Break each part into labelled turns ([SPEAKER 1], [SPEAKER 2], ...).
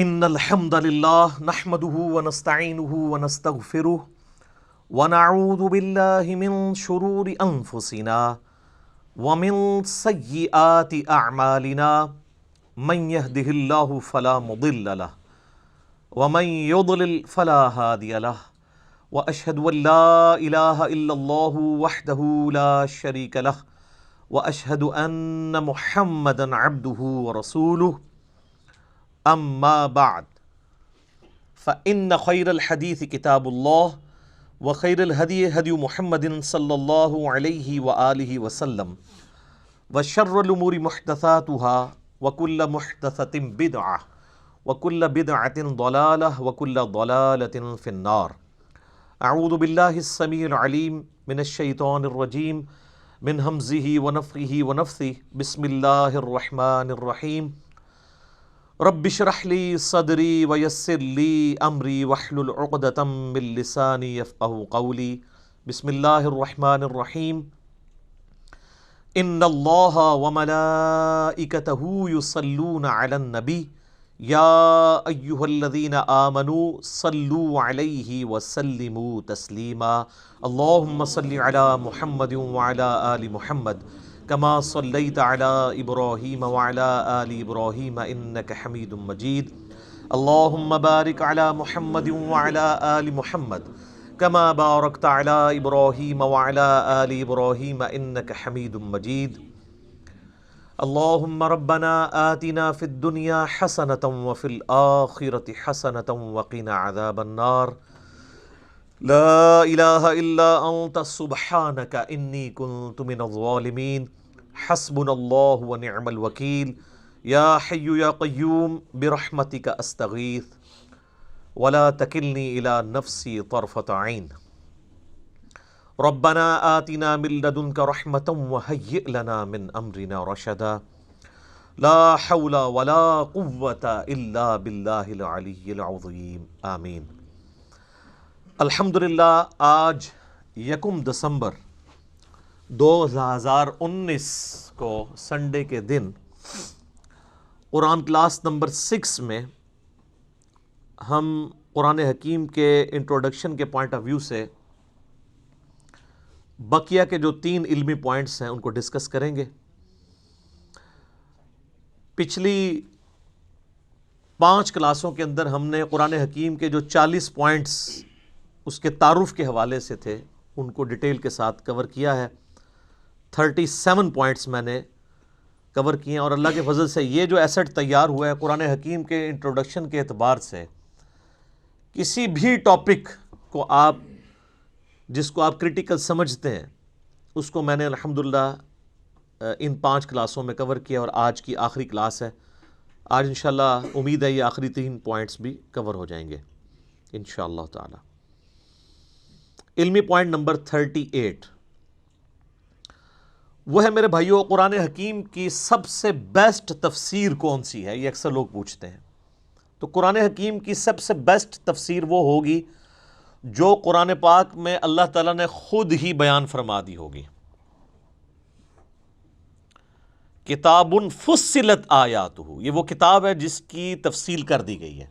[SPEAKER 1] ان الحمد لله نحمده ونستعينه ونستغفره ونعوذ بالله من شرور انفسنا ومن سيئات اعمالنا من يهده الله فلا مضل له ومن يضلل فلا هادي له واشهد ان لا اله الا الله وحده لا شريك له واشهد ان محمدا عبده ورسوله اما بعد فان خير الحديث كتاب الله وخير الهدي هدي محمد صلى الله عليه واله وسلم وشر الامور محدثاتها وكل محدثة بدعة وكل بدعة ضلالة وكل ضلالة في النار. اعوذ بالله السميع العليم من الشيطان الرجيم من همزه ونفخه ونفثه. بسم الله الرحمن الرحيم. رب اشرح لي صدري ويسر لي امري واحلل عقدة من لساني يفقهوا قولي. بسم الله الرحمن الرحيم. ان الله وملائكته يصلون على النبي يا ايها الذين آمنوا صلوا عليه وسلموا تسليما. اللهم صل على محمد وعلى آل محمد كما صليت على إبراهيم وعلى آل إبراهيم إنك حميد مجيد. اللهم بارك على محمد وعلى آل محمد كما باركت على إبراهيم وعلى آل إبراهيم إنك حميد مجيد. اللهم ربنا آتنا في الدنيا حسنة وفي الآخرة حسنة وقنا عذاب النار. لا إله إلا أنت سبحانك إني كنت من الظالمين. حسبنا الله ونعم الوكيل. يا حي يا قيوم برحمتك أستغيث ولا تكلني إلى نفسي طرفة عين. ربنا آتنا من لدنك رحمة وهيئ لنا من أمرنا رشدا. لا حول ولا قوة إلا بالله العلي العظيم. آمین. الحمدللہ آج 1 دسمبر 2019 کو سنڈے کے دن قرآن کلاس نمبر 6 میں ہم قرآن حکیم کے انٹروڈکشن کے پوائنٹ آف ویو سے بقیہ کے جو 3 علمی پوائنٹس ہیں ان کو ڈسکس کریں گے. پچھلی 5 کلاسوں کے اندر ہم نے قرآن حکیم کے جو 40 پوائنٹس اس کے تعارف کے حوالے سے تھے ان کو ڈیٹیل کے ساتھ کور کیا ہے. 37 پوائنٹس میں نے کور کیے ہیں اور اللہ کے فضل سے یہ جو ایسٹ تیار ہوا ہے قرآن حکیم کے انٹروڈکشن کے اعتبار سے کسی بھی ٹاپک کو آپ جس کو آپ کریٹیکل سمجھتے ہیں اس کو میں نے الحمدللہ ان 5 کلاسوں میں کور کیا اور آج کی آخری کلاس ہے. آج انشاءاللہ امید ہے یہ آخری 3 پوائنٹس بھی کور ہو جائیں گے انشاءاللہ تعالی. علمی پوائنٹ نمبر 38 وہ ہے میرے بھائیوں قرآن حکیم کی سب سے بیسٹ تفسیر کون سی ہے. یہ اکثر لوگ پوچھتے ہیں. تو قرآن حکیم کی سب سے بیسٹ تفسیر وہ ہوگی جو قرآن پاک میں اللہ تعالیٰ نے خود ہی بیان فرما دی ہوگی. کتاب فصلت آیاتہ، یہ وہ کتاب ہے جس کی تفصیل کر دی گئی ہے.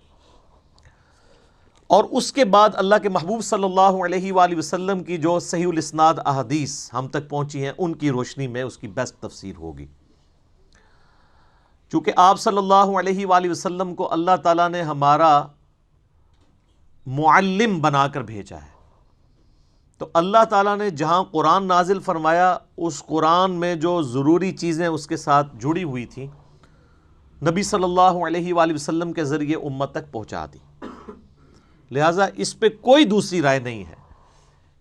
[SPEAKER 1] اور اس کے بعد اللہ کے محبوب صلی اللہ علیہ وآلہ وسلم کی جو صحیح الاسناد احادیث ہم تک پہنچی ہیں ان کی روشنی میں اس کی بیسٹ تفسیر ہوگی. چونکہ آپ صلی اللہ علیہ وآلہ وسلم کو اللہ تعالیٰ نے ہمارا معلم بنا کر بھیجا ہے. تو اللہ تعالیٰ نے جہاں قرآن نازل فرمایا اس قرآن میں جو ضروری چیزیں اس کے ساتھ جڑی ہوئی تھیں نبی صلی اللہ علیہ وآلہ وسلم کے ذریعے امت تک پہنچا دی. لہٰذا اس پہ کوئی دوسری رائے نہیں ہے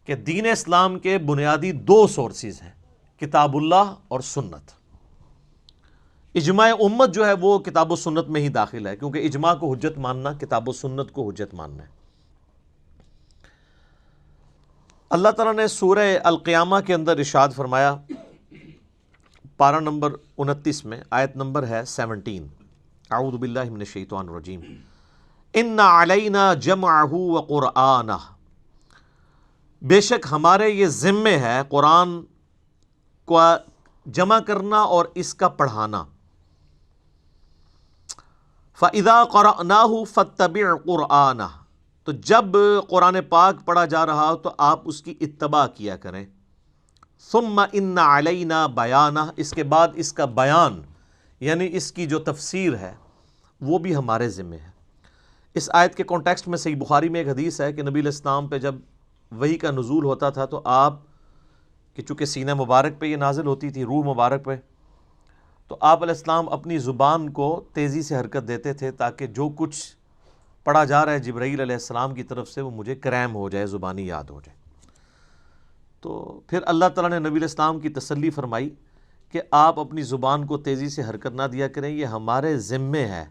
[SPEAKER 1] کہ دین اسلام کے بنیادی 2 سورسز ہیں، کتاب اللہ اور سنت. اجماع امت جو ہے وہ کتاب و سنت میں ہی داخل ہے کیونکہ اجماع کو حجت ماننا کتاب و سنت کو حجت ماننا ہے. اللہ تعالیٰ نے سورہ القیامہ کے اندر ارشاد فرمایا پارہ نمبر 29 میں آیت نمبر ہے 17. اعوذ باللہ من الشیطان الرجیم. ان علینا جمعہ وقرآنہ، بے شک ہمارے یہ ذمے ہے قرآن کو جمع کرنا اور اس کا پڑھانا. فَإِذَا قَرَأْنَاهُ فَاتَّبِعْ قُرْآنَهُ، تو جب قرآن پاک پڑھا جا رہا ہو تو آپ اس کی اتباع کیا کریں. ثُمَّ إِنَّ عَلَيْنَا بَيَانَهُ، اس کے بعد اس کا بیان یعنی اس کی جو تفسیر ہے وہ بھی ہمارے ذمہ ہے. اس آیت کے کانٹیکسٹ میں صحیح بخاری میں ایک حدیث ہے کہ نبی علیہ السلام پہ جب وحی کا نزول ہوتا تھا تو آپ کہ چونکہ سینہ مبارک پہ یہ نازل ہوتی تھی، روح مبارک پہ، تو آپ علیہ السلام اپنی زبان کو تیزی سے حرکت دیتے تھے تاکہ جو کچھ پڑھا جا رہا ہے جبرائیل علیہ السلام کی طرف سے وہ مجھے کریم ہو جائے، زبانی یاد ہو جائے. تو پھر اللہ تعالیٰ نے نبی علیہ السلام کی تسلی فرمائی کہ آپ اپنی زبان کو تیزی سے حرکت نہ دیا کریں، یہ ہمارے ذمے ہے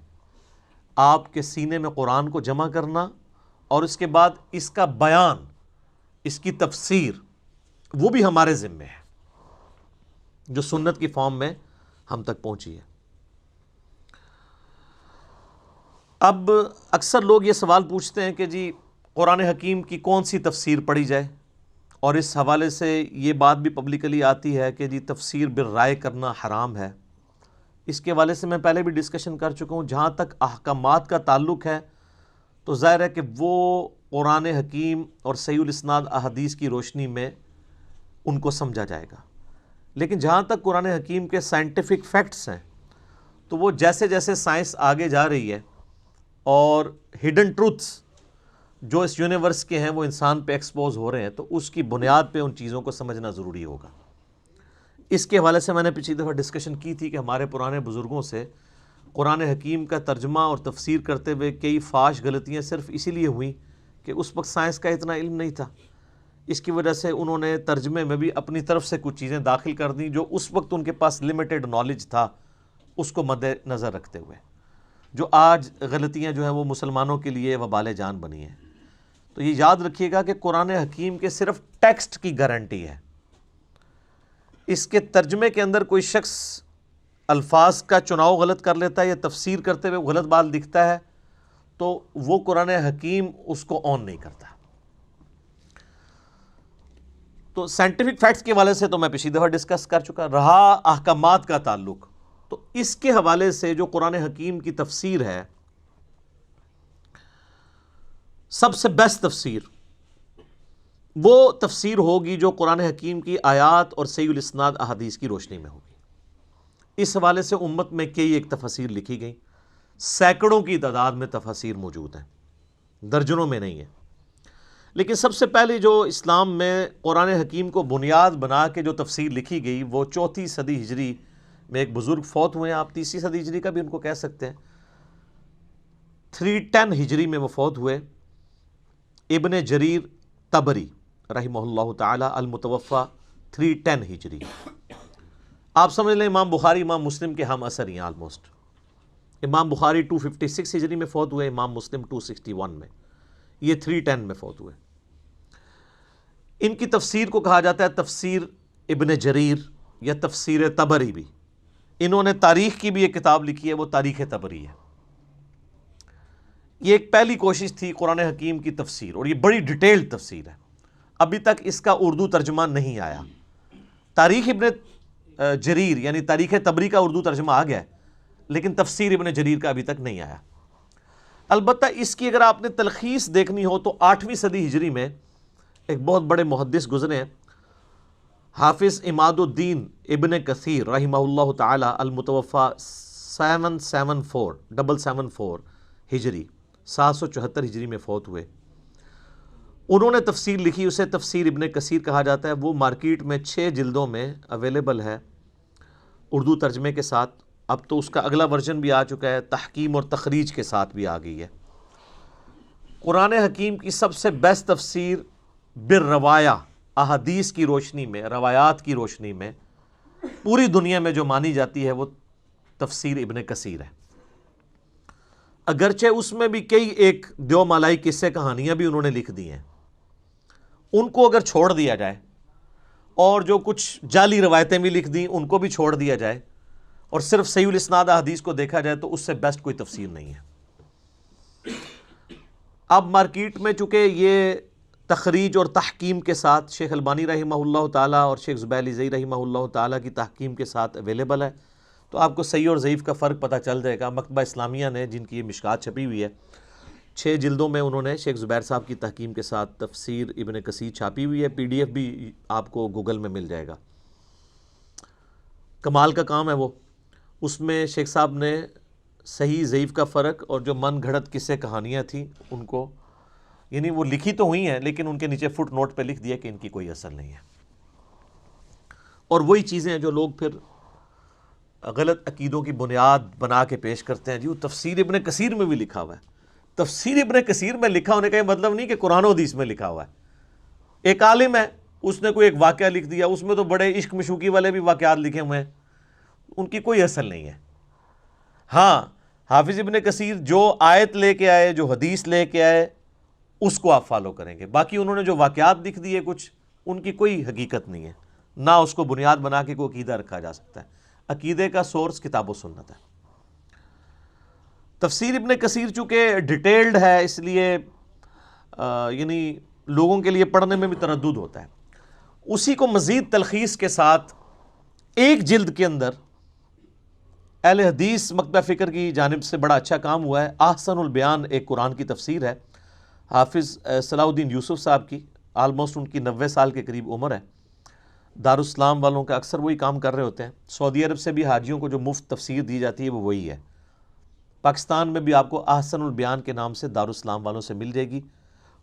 [SPEAKER 1] آپ کے سینے میں قرآن کو جمع کرنا اور اس کے بعد اس کا بیان، اس کی تفسیر وہ بھی ہمارے ذمے ہے جو سنت کی فارم میں ہم تک پہنچی ہے. اب اکثر لوگ یہ سوال پوچھتے ہیں کہ جی قرآن حکیم کی کون سی تفسیر پڑھی جائے، اور اس حوالے سے یہ بات بھی پبلکلی آتی ہے کہ جی تفسیر بالرائے کرنا حرام ہے. اس کے حوالے سے میں پہلے بھی ڈسکشن کر چکا ہوں. جہاں تک احکامات کا تعلق ہے تو ظاہر ہے کہ وہ قرآن حکیم اور صحیح الاسناد احادیث کی روشنی میں ان کو سمجھا جائے گا. لیکن جہاں تک قرآن حکیم کے سائنٹیفک فیکٹس ہیں تو وہ جیسے جیسے سائنس آگے جا رہی ہے اور ہڈن ٹروتھس جو اس یونیورس کے ہیں وہ انسان پہ ایکسپوز ہو رہے ہیں تو اس کی بنیاد پہ ان چیزوں کو سمجھنا ضروری ہوگا. اس کے حوالے سے میں نے پچھلی دفعہ ڈسکشن کی تھی کہ ہمارے پرانے بزرگوں سے قرآن حکیم کا ترجمہ اور تفسیر کرتے ہوئے کئی فاش غلطیاں صرف اسی لیے ہوئیں کہ اس وقت سائنس کا اتنا علم نہیں تھا. اس کی وجہ سے انہوں نے ترجمے میں بھی اپنی طرف سے کچھ چیزیں داخل کر دیں جو اس وقت ان کے پاس لمیٹڈ نالج تھا، اس کو مد نظر رکھتے ہوئے، جو آج غلطیاں جو ہیں وہ مسلمانوں کے لیے وبال جان بنی ہیں. تو یہ یاد رکھیے گا کہ قرآن حکیم کے صرف ٹیکسٹ کی گارنٹی ہے. اس کے ترجمے کے اندر کوئی شخص الفاظ کا چناؤ غلط کر لیتا ہے یا تفسیر کرتے ہوئے غلط بات لکھتا ہے تو وہ قرآن حکیم اس کو آن نہیں کرتا. تو سائنٹیفک فیکٹس کے حوالے سے تو میں پچھلی دفعہ ڈسکس کر چکا. رہا احکامات کا تعلق، تو اس کے حوالے سے جو قرآن حکیم کی تفسیر ہے، سب سے بیسٹ تفسیر وہ تفسیر ہوگی جو قرآن حکیم کی آیات اور صحیح الاسناد احادیث کی روشنی میں ہوگی. اس حوالے سے امت میں کئی ایک تفاسیر لکھی گئیں، سینکڑوں کی تعداد میں تفاسیر موجود ہیں، درجنوں میں نہیں ہے. لیکن سب سے پہلے جو اسلام میں قرآن حکیم کو بنیاد بنا کے جو تفسیر لکھی گئی وہ 4 صدی ہجری میں ایک بزرگ فوت ہوئے ہیں. آپ 3 صدی ہجری کا بھی ان کو کہہ سکتے ہیں. 310 ہجری میں وہ فوت ہوئے. ابن جریر طبری رحمہ اللہ تعالی، المتوفی 310 ہجری. آپ سمجھ لیں امام بخاری امام مسلم کے ہم اثر ہیں آلموسٹ. امام بخاری 256 ہجری میں فوت ہوئے، امام مسلم 261 میں، یہ 310 میں فوت ہوئے. ان کی تفسیر کو کہا جاتا ہے تفسیر ابن جریر یا تفسیر طبری بھی. انہوں نے تاریخ کی بھی ایک کتاب لکھی ہے، وہ تاریخ طبری ہے. یہ ایک پہلی کوشش تھی قرآن حکیم کی تفسیر، اور یہ بڑی ڈیٹیلڈ تفسیر ہے. ابھی تک اس کا اردو ترجمہ نہیں آیا. تاریخ ابن جریر یعنی تاریخ طبری کا اردو ترجمہ آ گیا ہے، لیکن تفسیر ابن جریر کا ابھی تک نہیں آیا. البتہ اس کی اگر آپ نے تلخیص دیکھنی ہو تو 8ویں صدی ہجری میں ایک بہت بڑے محدث گزرے ہیں، حافظ عماد الدین ابن کثیر رحمہ اللہ تعالی، المتوفی 774 ہجری، 774 ہجری میں فوت ہوئے. انہوں نے تفسیر لکھی، اسے تفسیر ابن کثیر کہا جاتا ہے. وہ مارکیٹ میں 6 جلدوں میں اویلیبل ہے اردو ترجمے کے ساتھ. اب تو اس کا اگلا ورژن بھی آ چکا ہے، تحکیم اور تخریج کے ساتھ بھی آ گئی ہے. قرآن حکیم کی سب سے بیسٹ تفسیر بالروایا، احادیث کی روشنی میں، روایات کی روشنی میں پوری دنیا میں جو مانی جاتی ہے وہ تفسیر ابن کثیر ہے. اگرچہ اس میں بھی کئی ایک دیو مالائی قصے کہانیاں بھی انہوں نے لکھ دی ہیں، ان کو اگر چھوڑ دیا جائے اور جو کچھ جعلی روایتیں بھی لکھ دیں ان کو بھی چھوڑ دیا جائے اور صرف صحیح الاسناد احادیث کو دیکھا جائے تو اس سے بیسٹ کوئی تفسیر نہیں ہے. اب مارکیٹ میں چونکہ یہ تخریج اور تحکیم کے ساتھ شیخ البانی رحمہ اللہ تعالیٰ اور شیخ زبیر علی زئی رحمہ اللہ تعالیٰ کی تحکیم کے ساتھ اویلیبل ہے، تو آپ کو صحیح اور ضعیف کا فرق پتہ چل جائے گا۔ مکتبہ اسلامیہ نے، جن کی یہ مشکات چھپی ہوئی ہے، 6 جلدوں میں انہوں نے شیخ زبیر صاحب کی تحکیم کے ساتھ تفسیر ابن کثیر چھاپی ہوئی ہے، PDF بھی آپ کو گوگل میں مل جائے گا۔ کمال کا کام ہے وہ۔ اس میں شیخ صاحب نے صحیح ضعیف کا فرق اور جو من گھڑت قصے کہانیاں تھیں ان کو، یعنی وہ لکھی تو ہوئی ہیں لیکن ان کے نیچے فٹ نوٹ پہ لکھ دیا کہ ان کی کوئی اصل نہیں ہے۔ اور وہی چیزیں ہیں جو لوگ پھر غلط عقیدوں کی بنیاد بنا کے پیش کرتے ہیں۔ جی وہ تفسیر ابن کثیر میں بھی لکھا ہوا ہے۔ تفسیر ابن کثیر میں لکھا ہونے کا یہ مطلب نہیں کہ قرآن و حدیث میں لکھا ہوا ہے۔ ایک عالم ہے، اس نے کوئی ایک واقعہ لکھ دیا، اس میں تو بڑے عشق مشوقی والے بھی واقعات لکھے ہوئے ہیں، ان کی کوئی اصل نہیں ہے۔ ہاں، حافظ ابن کثیر جو آیت لے کے آئے، جو حدیث لے کے آئے، اس کو آپ فالو کریں گے۔ باقی انہوں نے جو واقعات لکھ دیے کچھ، ان کی کوئی حقیقت نہیں ہے، نہ اس کو بنیاد بنا کے کوئی عقیدہ رکھا جا سکتا ہے۔ عقیدے کا سورس کتاب و سنت ہے۔ تفسیر ابن کثیر چونکہ ڈیٹیلڈ ہے، اس لیے یعنی لوگوں کے لیے پڑھنے میں بھی تردد ہوتا ہے۔ اسی کو مزید تلخیص کے ساتھ ایک جلد کے اندر اہل حدیث مکتبہ فکر کی جانب سے بڑا اچھا کام ہوا ہے۔ احسن البیان ایک قرآن کی تفسیر ہے، حافظ صلاح الدین یوسف صاحب کی، آلموسٹ ان کی 90 سال کے قریب عمر ہے۔ دارالاسلام والوں کا اکثر وہی کام کر رہے ہوتے ہیں۔ سعودی عرب سے بھی حاجیوں کو جو مفت تفسیر دی جاتی ہے وہ وہی ہے۔ پاکستان میں بھی آپ کو احسن البیان کے نام سے دارالاسلام والوں سے مل جائے گی۔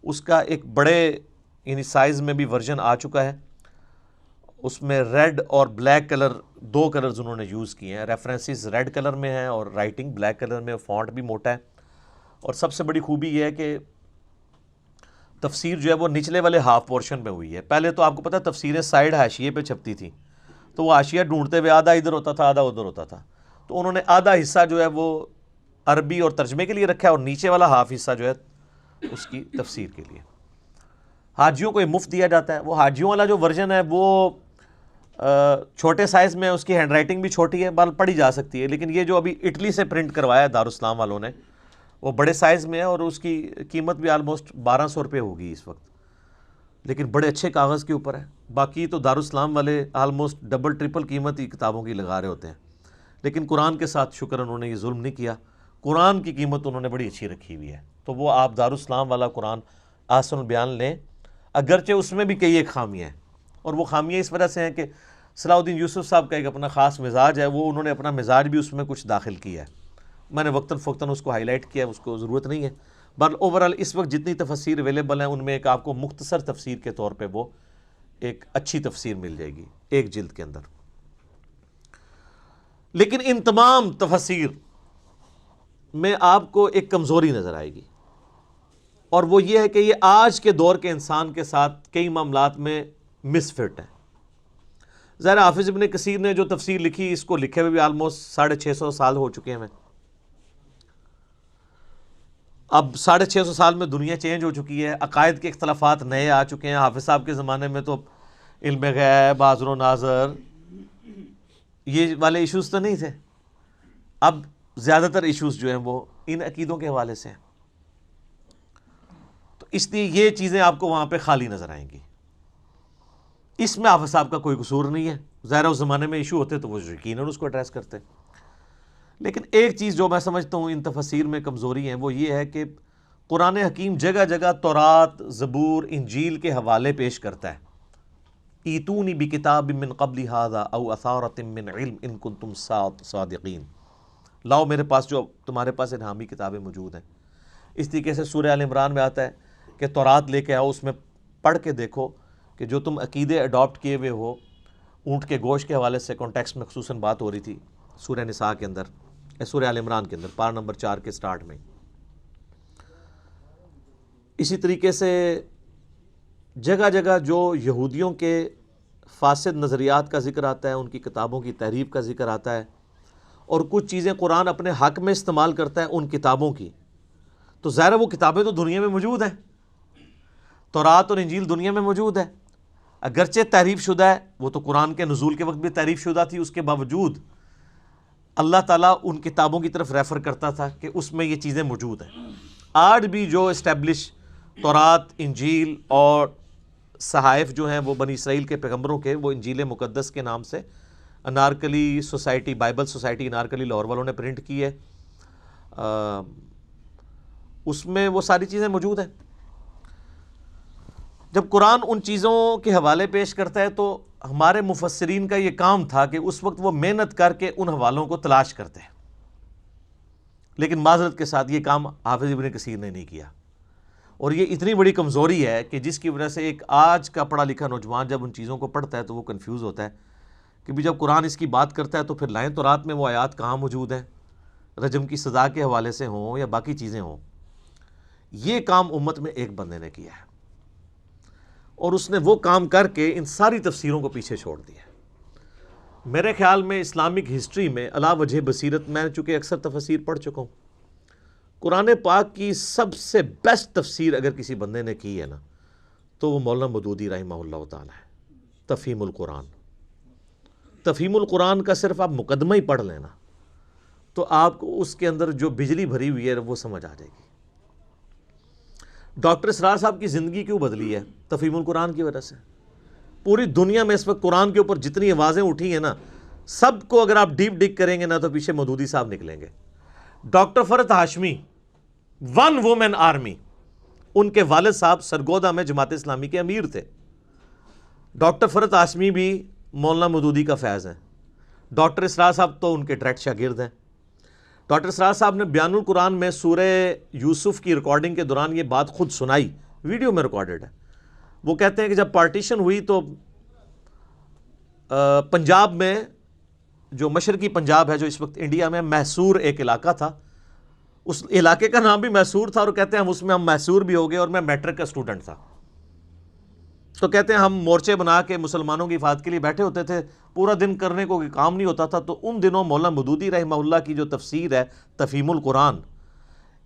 [SPEAKER 1] اس کا ایک بڑے یعنی سائز میں بھی ورژن آ چکا ہے۔ اس میں ریڈ اور بلیک کلر، 2 کلرز انہوں نے یوز کیے ہیں۔ ریفرنسز ریڈ کلر میں ہیں اور رائٹنگ بلیک کلر میں، فونٹ بھی موٹا ہے۔ اور سب سے بڑی خوبی یہ ہے کہ تفسیر جو ہے وہ نچلے والے ہاف پورشن میں ہوئی ہے۔ پہلے تو آپ کو پتہ تفسیریں سائیڈ حاشیے پہ چھپتی تھیں، تو وہ حاشیہ ڈھونڈتے ہوئے آدھا ادھر ہوتا تھا، آدھا ادھر ہوتا تھا، تو انہوں نے آدھا حصہ جو ہے وہ عربی اور ترجمے کے لیے رکھا ہے، اور نیچے والا ہاف حصہ جو ہے اس کی تفسیر کے لیے۔ حاجیوں کو یہ مفت دیا جاتا ہے۔ وہ حاجیوں والا جو ورژن ہے وہ چھوٹے سائز میں، اس کی ہینڈ رائٹنگ بھی چھوٹی ہے، بال پڑھی جا سکتی ہے، لیکن یہ جو ابھی اٹلی سے پرنٹ کروایا ہے دارالاسلام والوں نے، وہ بڑے سائز میں ہے اور اس کی قیمت بھی آلموسٹ 1200 روپے ہوگی اس وقت، لیکن بڑے اچھے کاغذ کے اوپر ہے۔ باقی تو دارالاسلام والے آلموسٹ ڈبل ٹرپل قیمت ہی کتابوں کی لگا رہے ہوتے ہیں، لیکن قرآن کے ساتھ شکر انہوں نے یہ ظلم نہیں کیا، قرآن کی قیمت انہوں نے بڑی اچھی رکھی ہوئی ہے۔ تو وہ آپ دارالاسلام والا قرآن احسن البیان لیں، اگرچہ اس میں بھی کئی ایک خامیاں ہیں، اور وہ خامیاں اس وجہ سے ہیں کہ صلاح الدین یوسف صاحب کا ایک اپنا خاص مزاج ہے، وہ انہوں نے اپنا مزاج بھی اس میں کچھ داخل کیا ہے۔ میں نے وقتاً فوقتاً اس کو ہائی لائٹ کیا ہے، اس کو ضرورت نہیں ہے، بٹ اوورآل اس وقت جتنی تفسیر اویلیبل ہیں ان میں ایک آپ کو مختصر تفسیر کے طور پہ وہ ایک اچھی تفسیر مل جائے گی ایک جلد کے اندر۔ لیکن ان تمام تفسیر میں آپ کو ایک کمزوری نظر آئے گی، اور وہ یہ ہے کہ یہ آج کے دور کے انسان کے ساتھ کئی معاملات میں مس فٹ ہے۔ ظاہر حافظ ابن کثیر نے جو تفسیر لکھی، اس کو لکھے ہوئے بھی آلموسٹ 650 سال ہو چکے ہیں۔ اب 650 سال میں دنیا چینج ہو چکی ہے، عقائد کے اختلافات نئے آ چکے ہیں۔ حافظ صاحب کے زمانے میں تو علم غیب، حاضر و ناظر، یہ والے ایشوز تو نہیں تھے۔ اب زیادہ تر ایشوز جو ہیں وہ ان عقیدوں کے حوالے سے ہیں، تو اس لیے یہ چیزیں آپ کو وہاں پہ خالی نظر آئیں گی۔ اس میں حافظ صاحب کا کوئی قصور نہیں ہے، ظاہر اس زمانے میں ایشو ہوتے تو وہ یقیناً اس کو ایڈریس کرتے۔ لیکن ایک چیز جو میں سمجھتا ہوں ان تفسیر میں کمزوری ہیں، وہ یہ ہے کہ قرآن حکیم جگہ جگہ تورات، زبور، انجیل کے حوالے پیش کرتا ہے۔ ایتونی بکتاب من قبل ھذا او اثارۃ من علم ان کنتم صادقین، لاؤ میرے پاس جو تمہارے پاس الہامی کتابیں موجود ہیں۔ اس طریقے سے سورہ آل عمران میں آتا ہے کہ تورات لے کے آؤ، اس میں پڑھ کے دیکھو کہ جو تم عقیدے اڈاپٹ کیے ہوئے ہو، اونٹ کے گوشت کے حوالے سے کانٹیکسٹ میں خصوصاً بات ہو رہی تھی سورہ نساء کے اندر، سورہ آل عمران کے اندر، پارہ نمبر 4 کے سٹارٹ میں۔ اسی طریقے سے جگہ جگہ جو یہودیوں کے فاسد نظریات کا ذکر آتا ہے، ان کی کتابوں کی تحریف کا ذکر آتا ہے، اور کچھ چیزیں قرآن اپنے حق میں استعمال کرتا ہے ان کتابوں کی، تو ظاہر وہ کتابیں تو دنیا میں موجود ہیں، تورات اور انجیل دنیا میں موجود ہے، اگرچہ تحریف شدہ ہے، وہ تو قرآن کے نزول کے وقت بھی تحریف شدہ تھی، اس کے باوجود اللہ تعالیٰ ان کتابوں کی طرف ریفر کرتا تھا کہ اس میں یہ چیزیں موجود ہیں۔ آج بھی جو اسٹیبلش تورات، انجیل اور صحائف جو ہیں وہ بنی اسرائیل کے پیغمبروں کے، وہ انجیل مقدس کے نام سے Anarkali society, Bible society Anarkali Lahore والوں نے پرنٹ کی ہے، اس میں وہ ساری چیزیں موجود ہیں۔ جب قرآن ان چیزوں کے حوالے پیش کرتا ہے تو ہمارے مفسرین کا یہ کام تھا کہ اس وقت وہ محنت کر کے ان حوالوں کو تلاش کرتے ہیں، لیکن معذرت کے ساتھ یہ کام حافظ ابن کثیر نے نہیں کیا، اور یہ اتنی بڑی کمزوری ہے کہ جس کی وجہ سے ایک آج کا پڑھا لکھا نوجوان جب ان چیزوں کو پڑھتا ہے تو وہ کنفیوز ہوتا ہے کہ بھی جب قرآن اس کی بات کرتا ہے تو پھر لائن تورات میں وہ آیات کہاں موجود ہیں، رجم کی سزا کے حوالے سے ہوں یا باقی چیزیں ہوں۔ یہ کام امت میں ایک بندے نے کیا ہے، اور اس نے وہ کام کر کے ان ساری تفسیروں کو پیچھے چھوڑ دیا۔ میرے خیال میں اسلامک ہسٹری میں علا وجہ بصیرت، میں چونکہ اکثر تفسیر پڑھ چکا ہوں، قرآن پاک کی سب سے بیسٹ تفسیر اگر کسی بندے نے کی ہے نا تو وہ مولانا مودودی رحمہ اللہ تعالی ہے۔ تفہیم القرآن، تفہیم القرآن کا صرف آپ مقدمہ ہی پڑھ لینا تو آپ کو اس کے اندر جو بجلی بھری ہوئی ہے وہ سمجھ آ جائے گی۔ ڈاکٹر اسرار صاحب کی زندگی کیوں بدلی ہے؟ تفہیم القرآن کی وجہ سے۔ پوری دنیا میں اس وقت قرآن کے اوپر جتنی آوازیں اٹھی ہیں نا، سب کو اگر آپ ڈیپ ڈگ کریں گے نا تو پیچھے مودودی صاحب نکلیں گے۔ ڈاکٹر فرحت ہاشمی، ون وومن آرمی، ان کے والد صاحب سرگودا میں جماعت اسلامی کے امیر تھے۔ ڈاکٹر فرحت ہاشمی بھی مولانا مودودی کا فیض ہیں۔ ڈاکٹر اسرار صاحب تو ان کے ڈائریکٹ شاگرد ہیں۔ ڈاکٹر اسرار صاحب نے بیان القرآن میں سورہ یوسف کی ریکارڈنگ کے دوران یہ بات خود سنائی، ویڈیو میں ریکارڈڈ ہے۔ وہ کہتے ہیں کہ جب پارٹیشن ہوئی تو پنجاب میں، جو مشرقی پنجاب ہے جو اس وقت انڈیا میں، محصور ایک علاقہ تھا، اس علاقے کا نام بھی محصور تھا، اور کہتے ہیں اس میں ہم محصور بھی ہو گئے، اور میں میٹرک کا اسٹوڈنٹ تھا۔ تو کہتے ہیں ہم مورچے بنا کے مسلمانوں کی حفاظت کے لیے بیٹھے ہوتے تھے، پورا دن کرنے کو کام نہیں ہوتا تھا۔ تو ان دنوں مولانا مودودی رحمہ اللہ کی جو تفسیر ہے تفہیم القرآن،